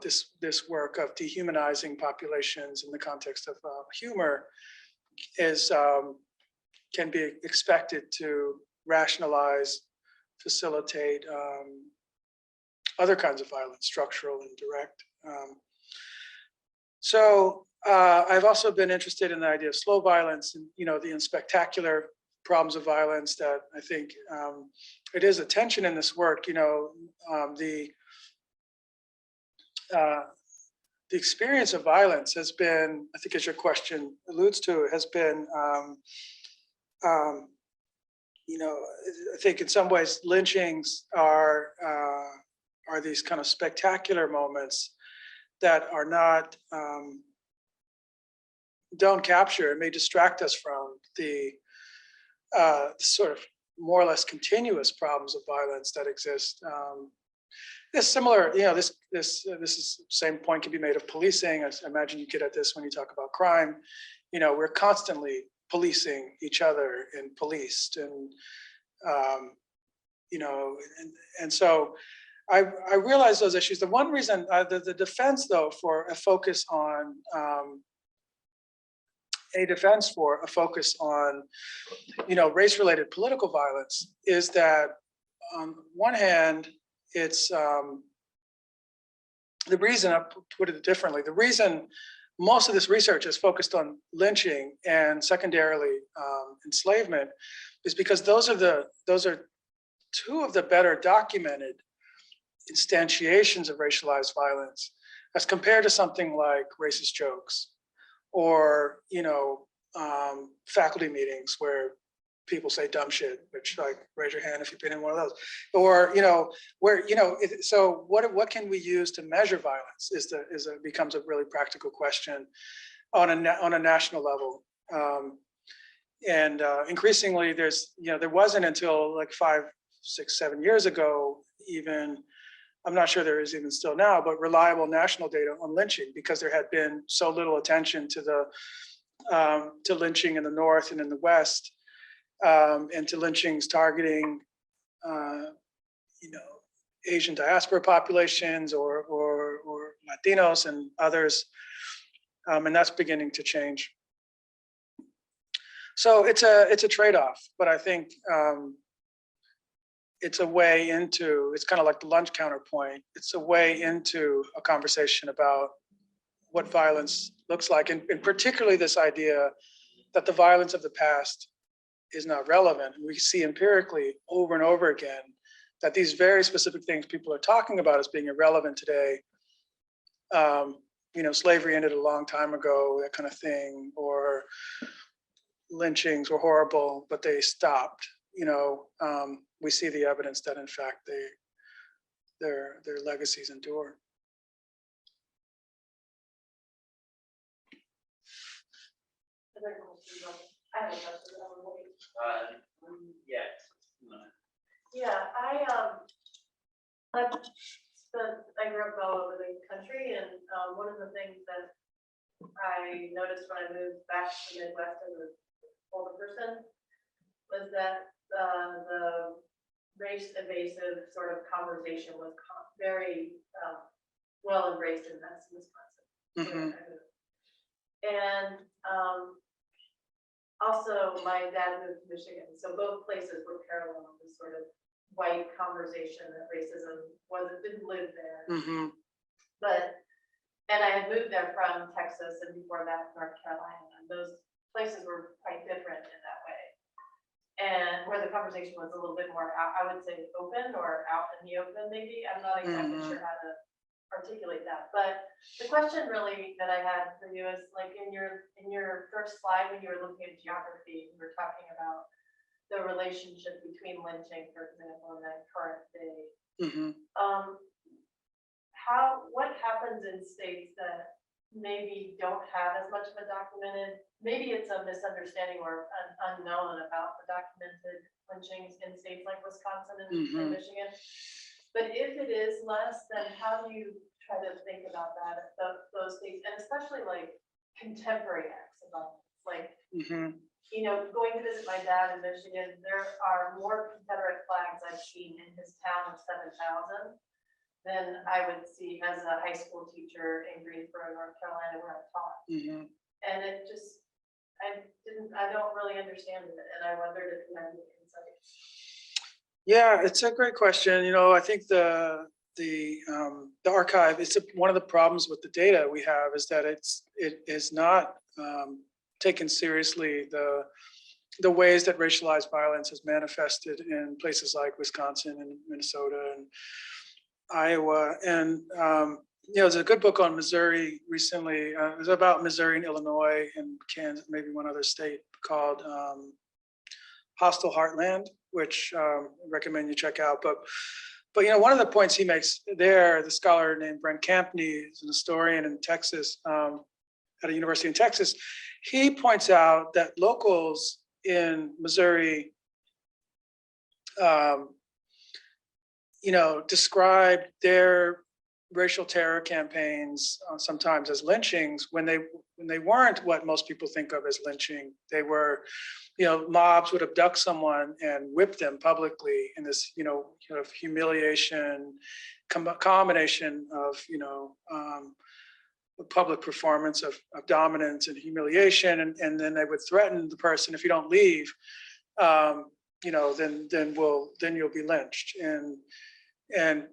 Speaker 2: this work of dehumanizing populations in the context of humor is can be expected to rationalize, facilitate other kinds of violence, structural and direct. So I've also been interested in the idea of slow violence and the unspectacular problems of violence that I think it is a tension in this work. The experience of violence has been, I think as your question alludes to, has been, I think in some ways lynchings are these kind of spectacular moments that are not, don't capture, it may distract us from the sort of more or less continuous problems of violence that exist. This similar, this is the same point can be made of policing. I imagine you get at this when you talk about crime. We're constantly policing each other and policed, and and so I realize those issues. The one reason, the defense though for a focus on race-related political violence is that on one hand, it's the reason, I'll put it differently, the reason most of this research is focused on lynching and secondarily enslavement is because those are two of the better documented instantiations of racialized violence as compared to something like racist jokes or faculty meetings where people say dumb shit, which, like, raise your hand if you've been in one of those, or so what can we use to measure violence becomes a really practical question on a national level. And increasingly there wasn't until like 5, 6, 7 years ago even, I'm not sure there is even still now, but reliable national data on lynching, because there had been so little attention to lynching in the North and in the West, and to lynchings targeting, Asian diaspora populations or Latinos and others, and that's beginning to change. So it's a trade-off, but I think it's a way into, it's kind of like the lunch counterpoint. It's a way into a conversation about what violence looks like, and particularly this idea that the violence of the past is not relevant. And we see empirically over and over again that these very specific things people are talking about as being irrelevant today slavery ended a long time ago, that kind of thing, or lynchings were horrible, but they stopped. We see the evidence that in fact their legacies endure.
Speaker 4: I have a question.
Speaker 1: Yeah.
Speaker 4: Yeah, I grew up all over the country, and one of the things that I noticed when I moved back to the Midwest as an older person was that the race evasive sort of conversation was very well embraced in Madison, Wisconsin.
Speaker 2: Mm-hmm.
Speaker 4: And also my dad moved to Michigan, so both places were parallel, this sort of white conversation that racism didn't live there.
Speaker 2: Mm-hmm.
Speaker 4: And I had moved there from Texas, and before that, North Carolina, and those places were quite different in that way. And where the conversation was a little bit more, I would say, open or out in the open, maybe. I'm not exactly sure how to articulate that. But the question really that I had for you is, like, in your first slide, when you were looking at geography, you were talking about the relationship between lynching, for example, and then current day.
Speaker 2: Mm-hmm.
Speaker 4: What happens in states that maybe don't have as much of a documented, maybe it's a misunderstanding or an unknown about the documented lynchings in states like Wisconsin and Michigan. But if it is less, then how do you try to think about that at those states, and especially like contemporary acts of violence, like going to visit my dad in Michigan, there are more Confederate flags I've seen in his town of 7,000 than I would see as a high school teacher in Greensboro, North Carolina, where I taught. And it just, I don't really understand it, and I wondered if you had any insights.
Speaker 2: Yeah, it's a great question. I think the archive, one of the problems with the data we have is that it is not taken seriously the ways that racialized violence has manifested in places like Wisconsin and Minnesota and Iowa. And there's a good book on Missouri recently. It was about Missouri and Illinois and Kansas, maybe one other state, called Hostile Heartland, which I recommend you check out. But one of the points he makes there, the scholar named Brent Campney, is an historian in Texas, at a university in Texas. He points out that locals in Missouri, describe their racial terror campaigns sometimes as lynchings when they weren't what most people think of as lynching. They were, mobs would abduct someone and whip them publicly in this, kind of humiliation, combination of, the public performance of dominance and humiliation, and then they would threaten the person, if you don't leave, then you'll be lynched, and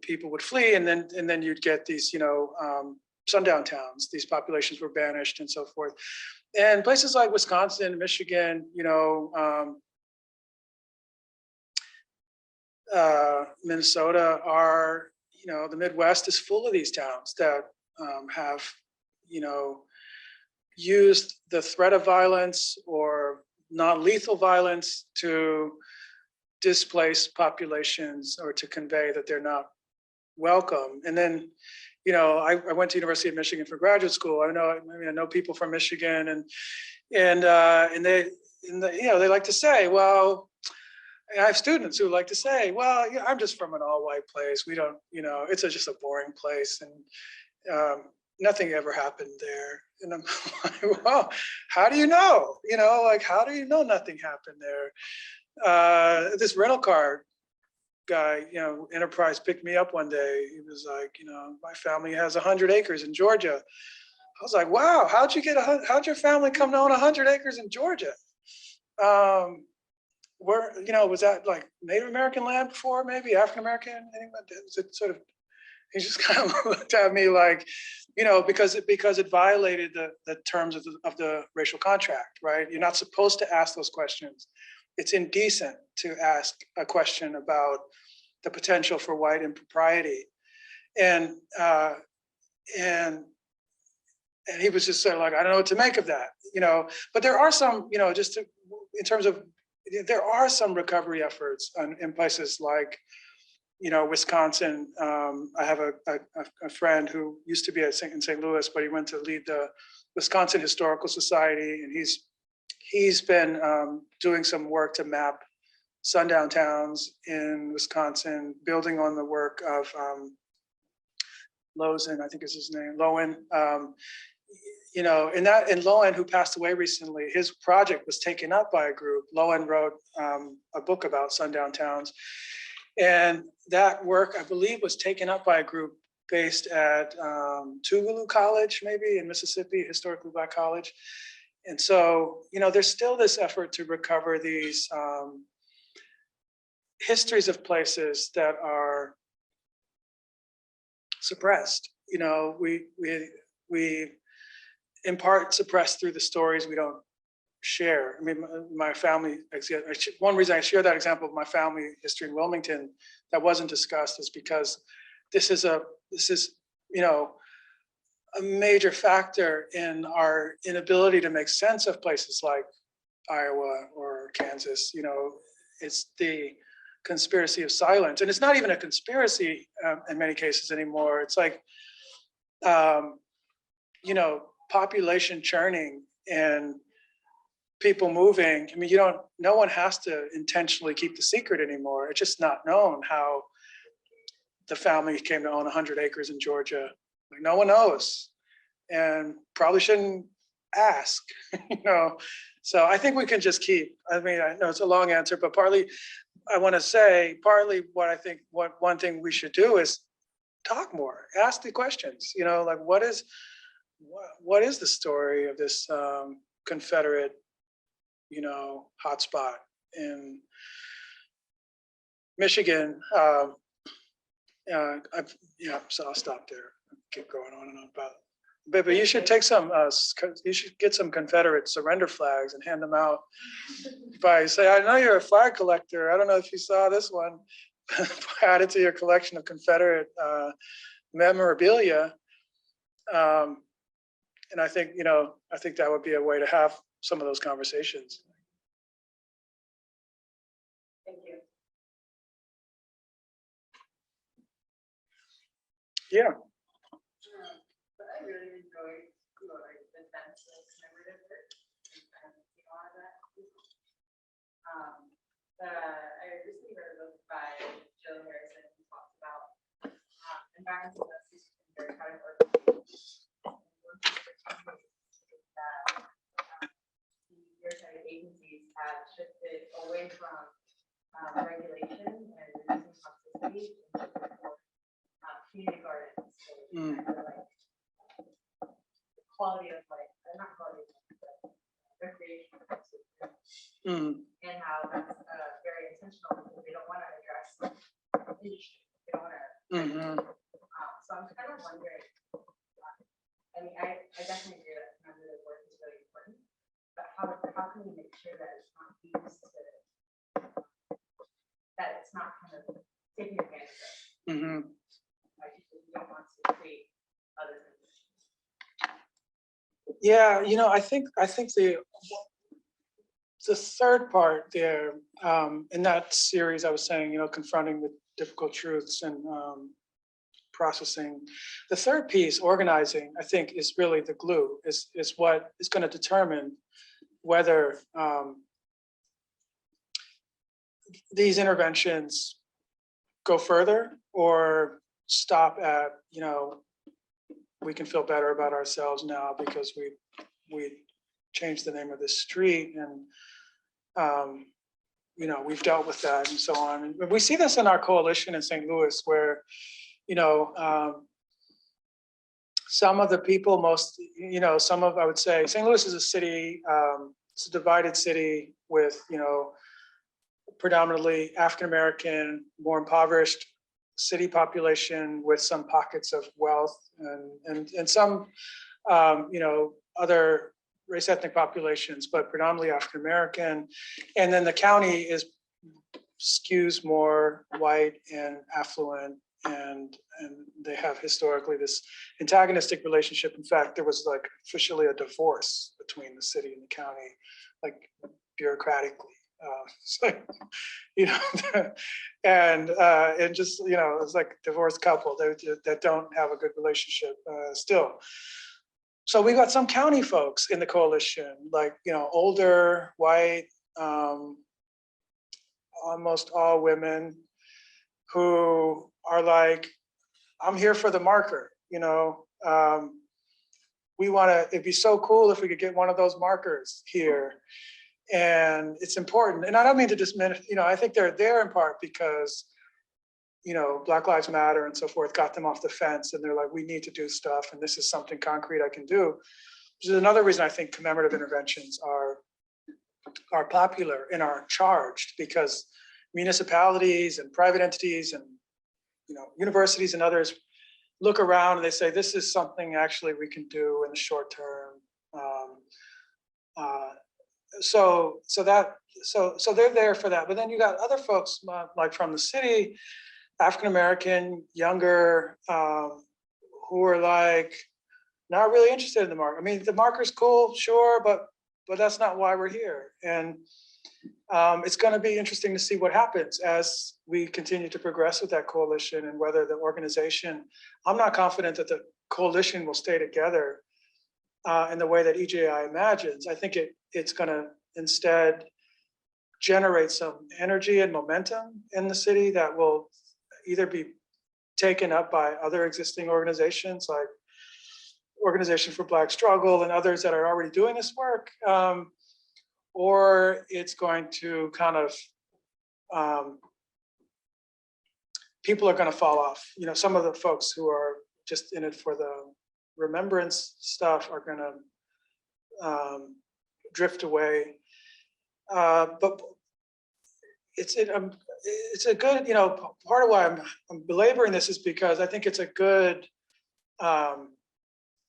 Speaker 2: people would flee, and then you'd get these, sundown towns. These populations were banished and so forth. And places like Wisconsin, Michigan, Minnesota are, the Midwest is full of these towns that have, used the threat of violence or non-lethal violence to displace populations or to convey that they're not welcome. And then, I went to University of Michigan for graduate school. I know people from Michigan, and they like to say, well, I have students who like to say, well, I'm just from an all-white place. We don't, it's just a boring place, and nothing ever happened there. And I'm like, well, how do you know? How do you know nothing happened there? This rental car guy, Enterprise picked me up one day. He was like, my family has 100 acres in Georgia. I was like, wow, how'd your family come to own 100 acres in Georgia? Where, was that like Native American land before, maybe African American? Was it sort of, he just kind of looked at me like, because it violated the terms of the racial contract, right? You're not supposed to ask those questions. It's indecent to ask a question about the potential for white impropriety. And and he was just sort of like, I don't know what to make of that, but there are some, in terms of, there are some recovery efforts in places like, Wisconsin. I have a friend who used to be in St. Louis, but he went to lead the Wisconsin Historical Society, and he's been doing some work to map sundown towns in Wisconsin, building on the work of Lozen, I think is his name, Lowen. And Lowen, who passed away recently, his project was taken up by a group. Lowen wrote a book about sundown towns. And that work, I believe, was taken up by a group based at Tougaloo College, maybe in Mississippi, historically Black college. And so, there's still this effort to recover these histories of places that are suppressed. We in part suppressed through the stories we don't share. I mean, my family, one reason I share that example of my family history in Wilmington that wasn't discussed is because this is a major factor in our inability to make sense of places like Iowa or Kansas. It's the conspiracy of silence, and it's not even a conspiracy in many cases anymore. It's like, population churning and people moving. I mean, no one has to intentionally keep the secret anymore. It's just not known how the family came to own 100 acres in Georgia. Like, no one knows, and probably shouldn't ask, So I think we can just keep, I know it's a long answer, but partly what I think, one thing we should do is talk more, ask the questions, like what is the story of this Confederate, hotspot in Michigan? So I'll stop there. Keep going on and on about it. But you should take you should get some Confederate surrender flags and hand them out. If I say, I know you're a flag collector, I don't know if you saw this one, add it to your collection of Confederate memorabilia. And I think that would be a way to have some of those conversations.
Speaker 4: Thank you.
Speaker 2: Yeah.
Speaker 5: But I really enjoyed the census commemorative work and all of that. I recently read a book by Jill Harrison who talks about environmental justice and bureaucratic organizations. That the bureaucratic agencies have shifted away from regulation and reducing toxicity and shifted toward community gardens. So kind of like quality of life, not quality of life, but recreational and how that's very intentional because they don't want to address industry. They don't want to. So I'm kind of wondering. I definitely agree that commemorative work is really important, but how can we make sure that it's not used to that it's not kind of taken advantage of? Like we don't want to create other things.
Speaker 2: Yeah, I think the third part there in that series, I was saying, confronting the difficult truths and processing. The third piece, organizing, I think is really the glue, is what is going to determine whether these interventions go further or stop at, we can feel better about ourselves now because we changed the name of this street and we've dealt with that and so on. And we see this in our coalition in St. Louis where some of the people I would say St. Louis is a city, it's a divided city with, predominantly African-American, more impoverished city population with some pockets of wealth and some, other race ethnic populations, but predominantly African-American. And then the county skews more white and affluent and they have historically this antagonistic relationship. In fact, there was like officially a divorce between the city and the county, like bureaucratically. So, you know, and just, you know, it's like a divorced couple that don't have a good relationship still. So we got some county folks in the coalition, like, you know, older, white, almost all women, who are like, I'm here for the marker, you know. We want to, it'd be so cool if we could get one of those markers here. And it's important. And I don't mean to diminish, you know, I think they're there in part because, you know, Black Lives Matter and so forth got them off the fence, and they're like, we need to do stuff, and this is something concrete I can do. Which is another reason I think commemorative interventions are popular and are charged, because municipalities and private entities and, you know, universities and others look around and they say, this is something actually we can do in the short term. So they're there for that. But then you got other folks like from the city, African-American, younger, who are like not really interested in the marker. I mean, the marker's cool, sure, but that's not why we're here. And it's going to be interesting to see what happens as we continue to progress with that coalition, and whether the organization, I'm not confident that the coalition will stay together in the way that EJI imagines. I think it's going to instead generate some energy and momentum in the city that will either be taken up by other existing organizations like Organization for Black Struggle and others that are already doing this work, or it's going to kind of, people are going to fall off. You know, some of the folks who are just in it for the remembrance stuff are going to drift away. But it's a good, you know, part of why I'm belaboring this is because I think it's a good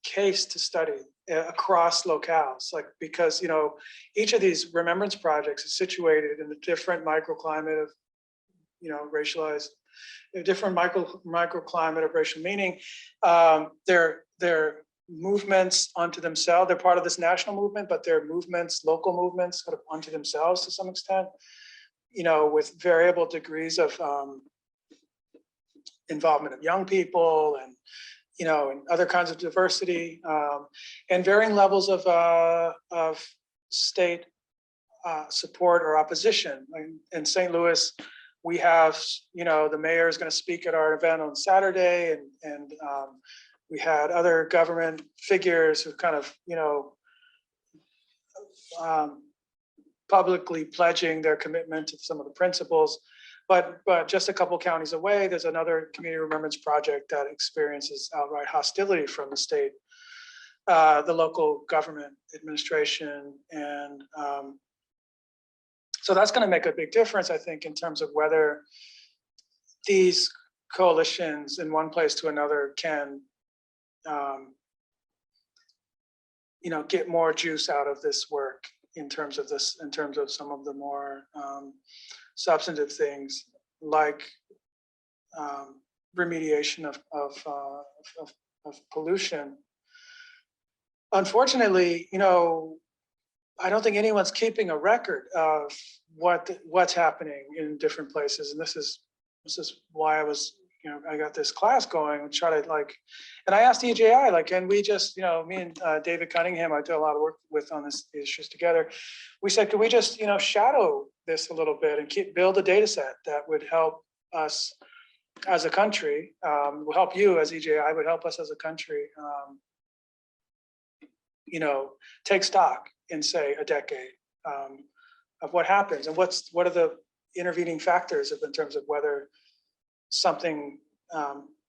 Speaker 2: case to study across locales, like, because, you know, each of these remembrance projects is situated in a different microclimate of, you know, racialized, a different microclimate of racial meaning. They're movements unto themselves. They're part of this national movement, but they're movements, local movements, sort of unto themselves to some extent, you know, with variable degrees of involvement of young people and, you know, and other kinds of diversity, and varying levels of state support or opposition. In St. Louis, we have, you know, the mayor is going to speak at our event on Saturday, and we had other government figures who kind of, you know, publicly pledging their commitment to some of the principles. But just a couple counties away, there's another community remembrance project that experiences outright hostility from the state, the local government administration. And so that's going to make a big difference, I think, in terms of whether these coalitions in one place to another can, you know, get more juice out of this work in terms of some of the more substantive things like remediation of pollution. Unfortunately, you know, I don't think anyone's keeping a record of what's happening in different places, and this is why I was, you know, I got this class going and try to, like, and I asked EJI, like, can we just, you know, me and David Cunningham, I do a lot of work with on these issues together. We said, could we just, you know, shadow this a little bit and build a data set that would help us as a country, will help you as EJI, would help us as a country, you know, take stock in, say, a decade of what happens and what are the intervening factors in terms of whether something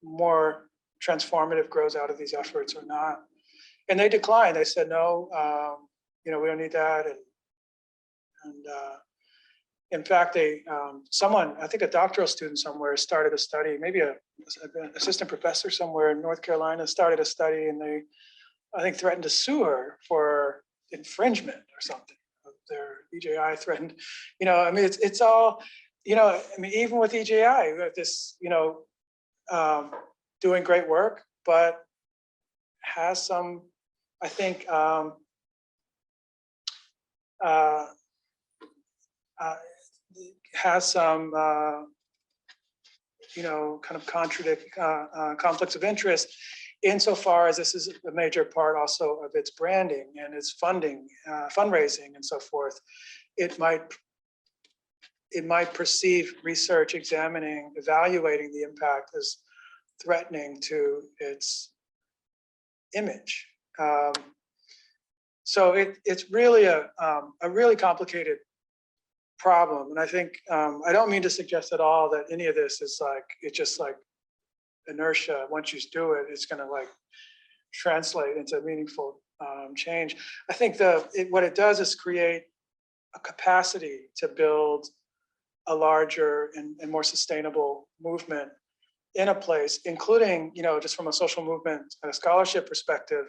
Speaker 2: more transformative grows out of these efforts or not. And they declined. They said, no, you know, we don't need that. And in fact, someone, I think a doctoral student somewhere started a study, maybe an assistant professor somewhere in North Carolina started a study, and they, I think, threatened to sue her for infringement or something. Their EJI threatened, you know, I mean, it's all, you know, I mean, even with EJI, this, you know, doing great work, but has some, I think, has some, kind of conflicts of interest, insofar as this is a major part also of its branding and its funding, fundraising and so forth. It might perceive research evaluating the impact as threatening to its image. So it's really a really complicated problem. And I think, I don't mean to suggest at all that any of this is like, it's just like inertia. Once you do it, it's gonna like translate into meaningful change. I think what it does is create a capacity to build a larger and more sustainable movement in a place, including, just from a social movement and a scholarship perspective.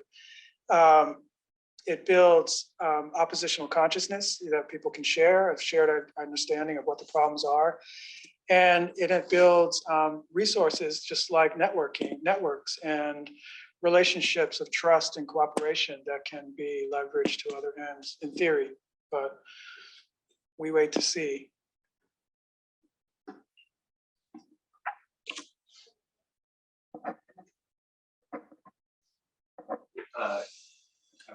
Speaker 2: It builds oppositional consciousness that people can share, a shared understanding of what the problems are. And it builds resources, just like networks and relationships of trust and cooperation that can be leveraged to other ends in theory, but we wait to see.
Speaker 1: A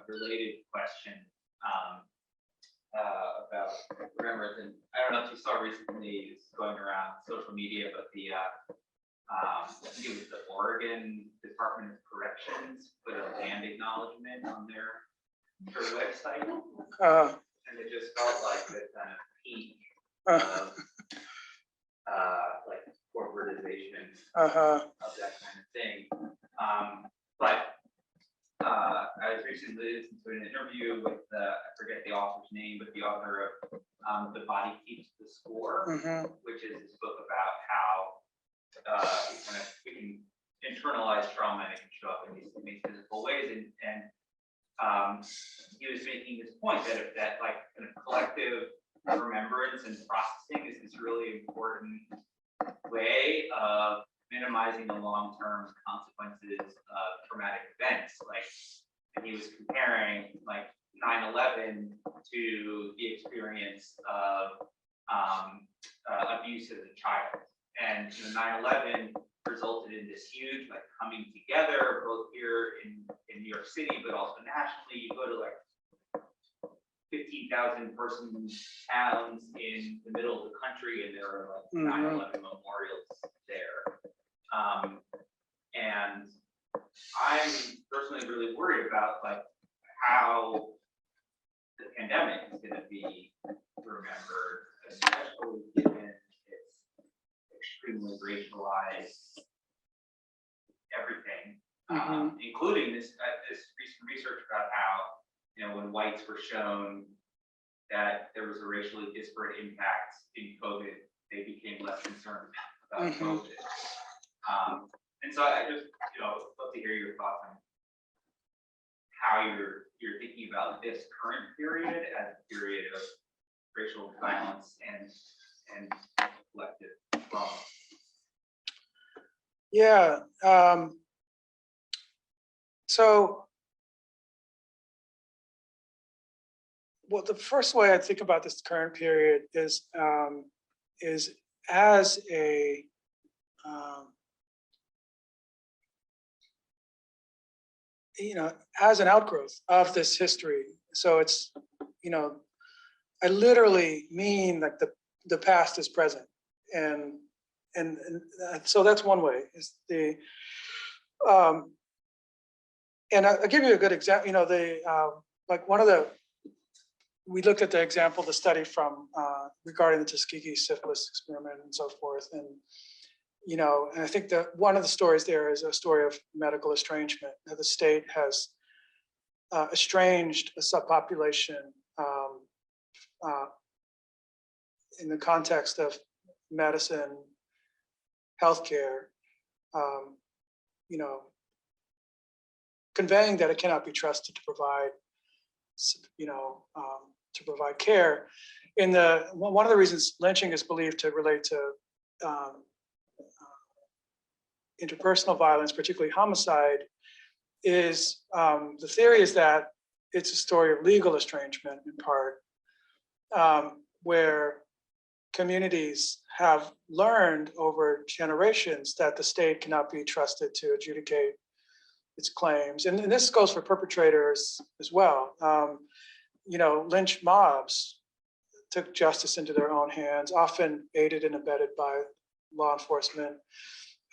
Speaker 1: related question about remembrance, and I don't know if you saw recently, it's going around social media, but the I think it was the Oregon Department of Corrections put a land acknowledgement on their website, and it just felt like the kind of peak of like corporatization of that kind of thing. But I was recently listening to an interview with I forget the author's name, but the author of The Body Keeps the Score, which is this book about how we can internalize trauma and it can show up in these physical ways. And he was making this point that like kind of collective remembrance and processing is this really important way of minimizing the long-term consequences of traumatic events. Like, and he was comparing like 9/11 to the experience of abuse as a child. And 9/11 resulted in this huge like coming together, both here in New York City, but also nationally. You go to like 15,000 person towns in the middle of the country, and there are like 9/11 memorials there. And I'm personally really worried about like how the pandemic is going to be remembered, especially given its extremely racialized everything, including this recent research about how when whites were shown that there was a racially disparate impact in COVID, they became less concerned about COVID. And so I just love to hear your thoughts on how you're thinking about this current period as a period of racial violence and collective trauma.
Speaker 2: Yeah. So, well, the first way I think about this current period is as a as an outgrowth of this history. So it's, I literally mean like the past is present, and so that's one way. Is the and I'll give you a good example. Like one of the, we looked at the example, the study from regarding the Tuskegee syphilis experiment and so forth, and and I think that one of the stories there is a story of medical estrangement. Now, the state has estranged a subpopulation in the context of medicine, healthcare, conveying that it cannot be trusted to provide, care. One of the reasons lynching is believed to relate to interpersonal violence, particularly homicide, is the theory is that it's a story of legal estrangement in part, where communities have learned over generations that the state cannot be trusted to adjudicate its claims. And this goes for perpetrators as well. Lynch mobs took justice into their own hands, often aided and abetted by law enforcement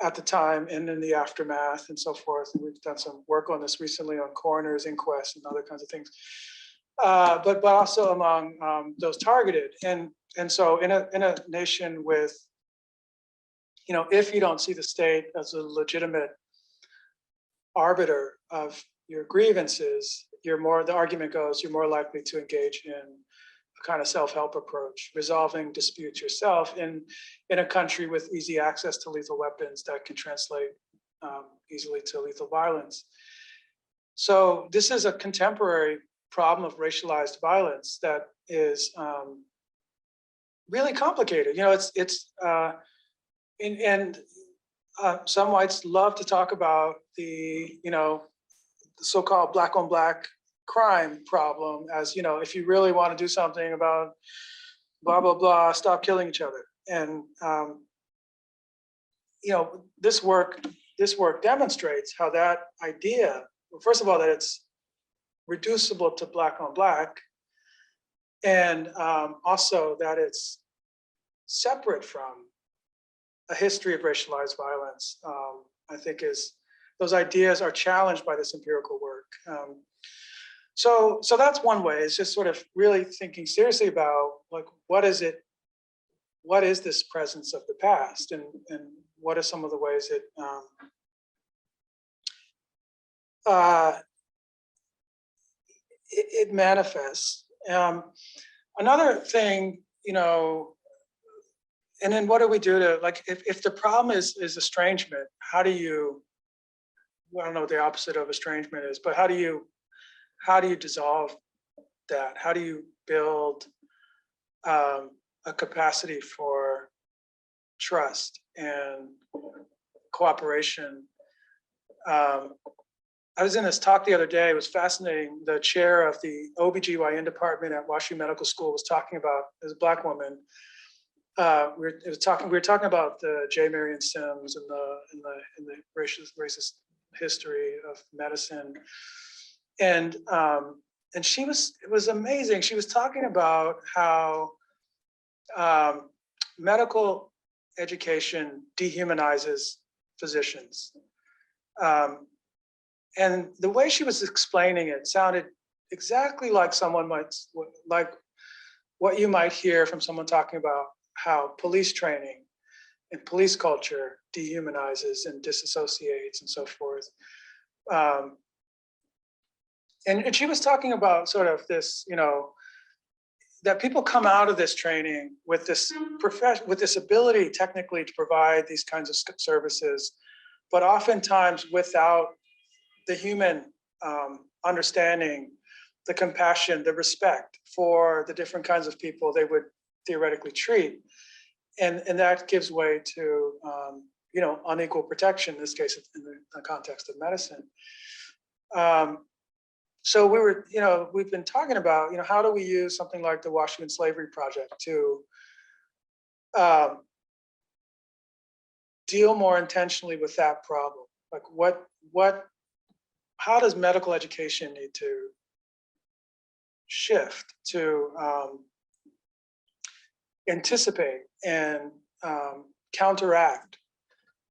Speaker 2: at the time and in the aftermath and so forth. And we've done some work on this recently on coroners, inquests, and other kinds of things. But also among those targeted. And so in a nation with, if you don't see the state as a legitimate arbiter of your grievances, the argument goes, you're more likely to engage in a kind of self-help approach, resolving disputes yourself in a country with easy access to lethal weapons that can translate easily to lethal violence. So this is a contemporary problem of racialized violence that is really complicated. Some whites love to talk about the so-called black on black crime problem as, if you really want to do something about blah, blah, blah, stop killing each other. And, this work demonstrates how that idea, well, first of all, that it's reducible to black on black, and also that it's separate from a history of racialized violence. I think those ideas are challenged by this empirical work. So that's one way. It's just sort of really thinking seriously about what is this presence of the past, and what are some of the ways it manifests. Another thing, and then what do we do to, if the problem is estrangement, how do you, I don't know what the opposite of estrangement is, but how do you dissolve that? How do you build a capacity for trust and cooperation? I was in this talk the other day. It was fascinating. The chair of the OBGYN department at WashU Medical School was talking about, as a Black woman, we were talking about the J. Marion Sims and the racist history of medicine, and it was amazing. She was talking about how medical education dehumanizes physicians. And the way she was explaining it sounded exactly like like what you might hear from someone talking about how police training and police culture dehumanizes and disassociates and so forth. And she was talking about sort of this, that people come out of this training with this ability technically to provide these kinds of services, but oftentimes without the human understanding, the compassion, the respect for the different kinds of people they would theoretically treat. And that gives way to, unequal protection, in this case, in the context of medicine. So we've been talking about, how do we use something like the Washington Slavery Project to deal more intentionally with that problem? Like how does medical education need to shift to anticipate and counteract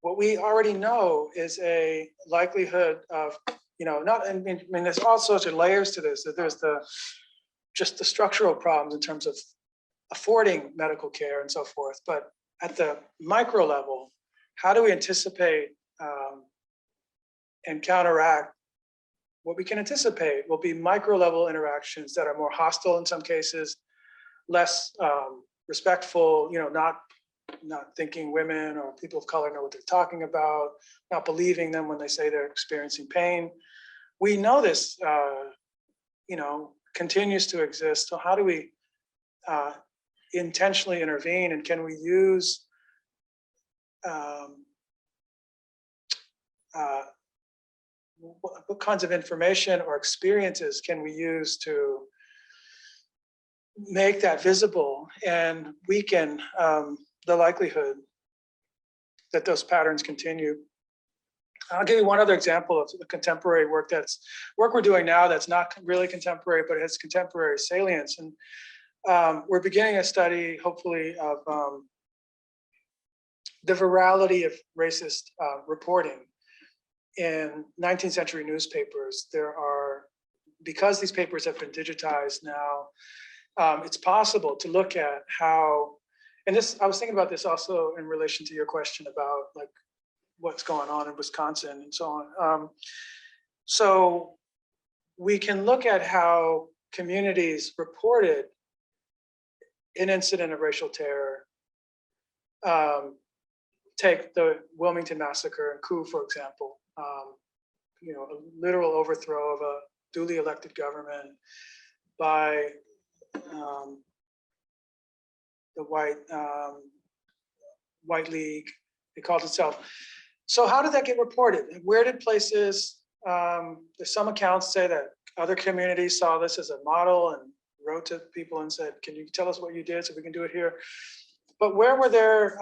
Speaker 2: what we already know is a likelihood of, there's all sorts of layers to this. There's just the structural problems in terms of affording medical care and so forth. But at the micro level, how do we anticipate and counteract what we can anticipate will be micro level interactions that are more hostile in some cases, less respectful, not thinking women or people of color know what they're talking about, not believing them when they say they're experiencing pain. We know this, continues to exist. So how do we intentionally intervene, and can we use what kinds of information or experiences can we use to make that visible and weaken the likelihood that those patterns continue. I'll give you one other example of the contemporary work we're doing now that's not really contemporary, but it has contemporary salience. And we're beginning a study, hopefully, of the virality of racist reporting in 19th century newspapers. Because these papers have been digitized now, it's possible to look at how, and this, I was thinking about this also in relation to your question about like what's going on in Wisconsin and so on. So we can look at how communities reported an incident of racial terror. Take the Wilmington massacre and coup, for example. A literal overthrow of a duly elected government by the White League, it called itself. So how did that get reported? Where did places, there's some accounts say that other communities saw this as a model and wrote to people and said, can you tell us what you did so we can do it here? But where were there,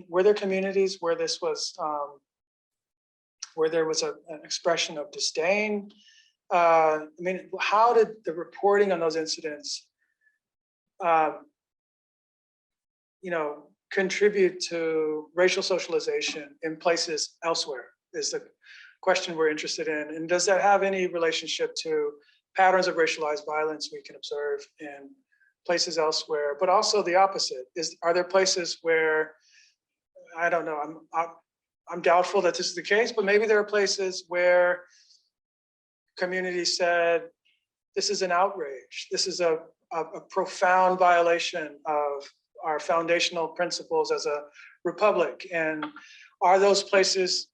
Speaker 2: were there communities where this was, where there was an expression of disdain? I mean, how did the reporting on those incidents, contribute to racial socialization in places elsewhere is the question we're interested in. And does that have any relationship to patterns of racialized violence we can observe in places elsewhere, but also the opposite? Are there places where, I don't know, I'm doubtful that this is the case, but maybe there are places where communities said, this is an outrage. This is a profound violation of our foundational principles as a republic. And are those places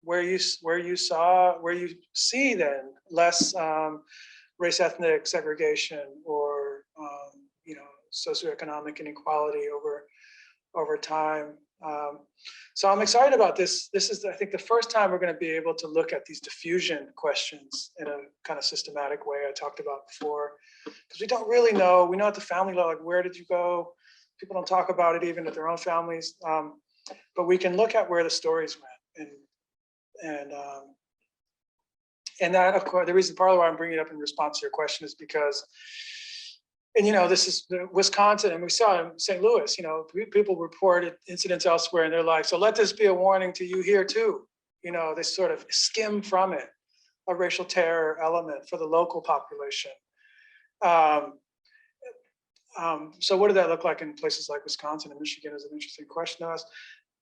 Speaker 2: where you see then less race ethnic segregation or socioeconomic inequality over time? So I'm excited about this. This is, I think, the first time we're going to be able to look at these diffusion questions in a kind of systematic way I talked about before, because we don't really know. We know at the family level, like, where did you go? People don't talk about it even at their own families, but we can look at where the stories went, and that, of course, the reason partly why I'm bringing it up in response to your question is because, and this is Wisconsin, and we saw in St. Louis, people reported incidents elsewhere, and they're like, so let this be a warning to you here too. They sort of skim from it a racial terror element for the local population. So what did that look like in places like Wisconsin and Michigan is an interesting question to us.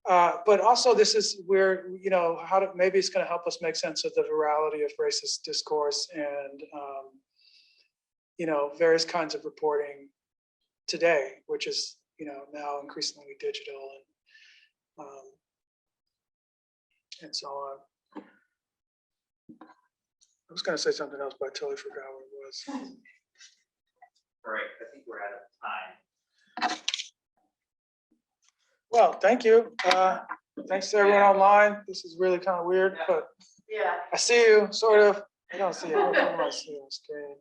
Speaker 2: But also this is where, maybe it's going to help us make sense of the virality of racist discourse and, various kinds of reporting today, which is, now increasingly digital and so on. I was going to say something else, but I totally forgot what it was.
Speaker 1: All right, I think we're out of time.
Speaker 2: Well, thank you. Thanks to everyone online. This is really kind of weird, but
Speaker 4: Yeah.
Speaker 2: I see you, sort of. I don't see you. I see you on the screen.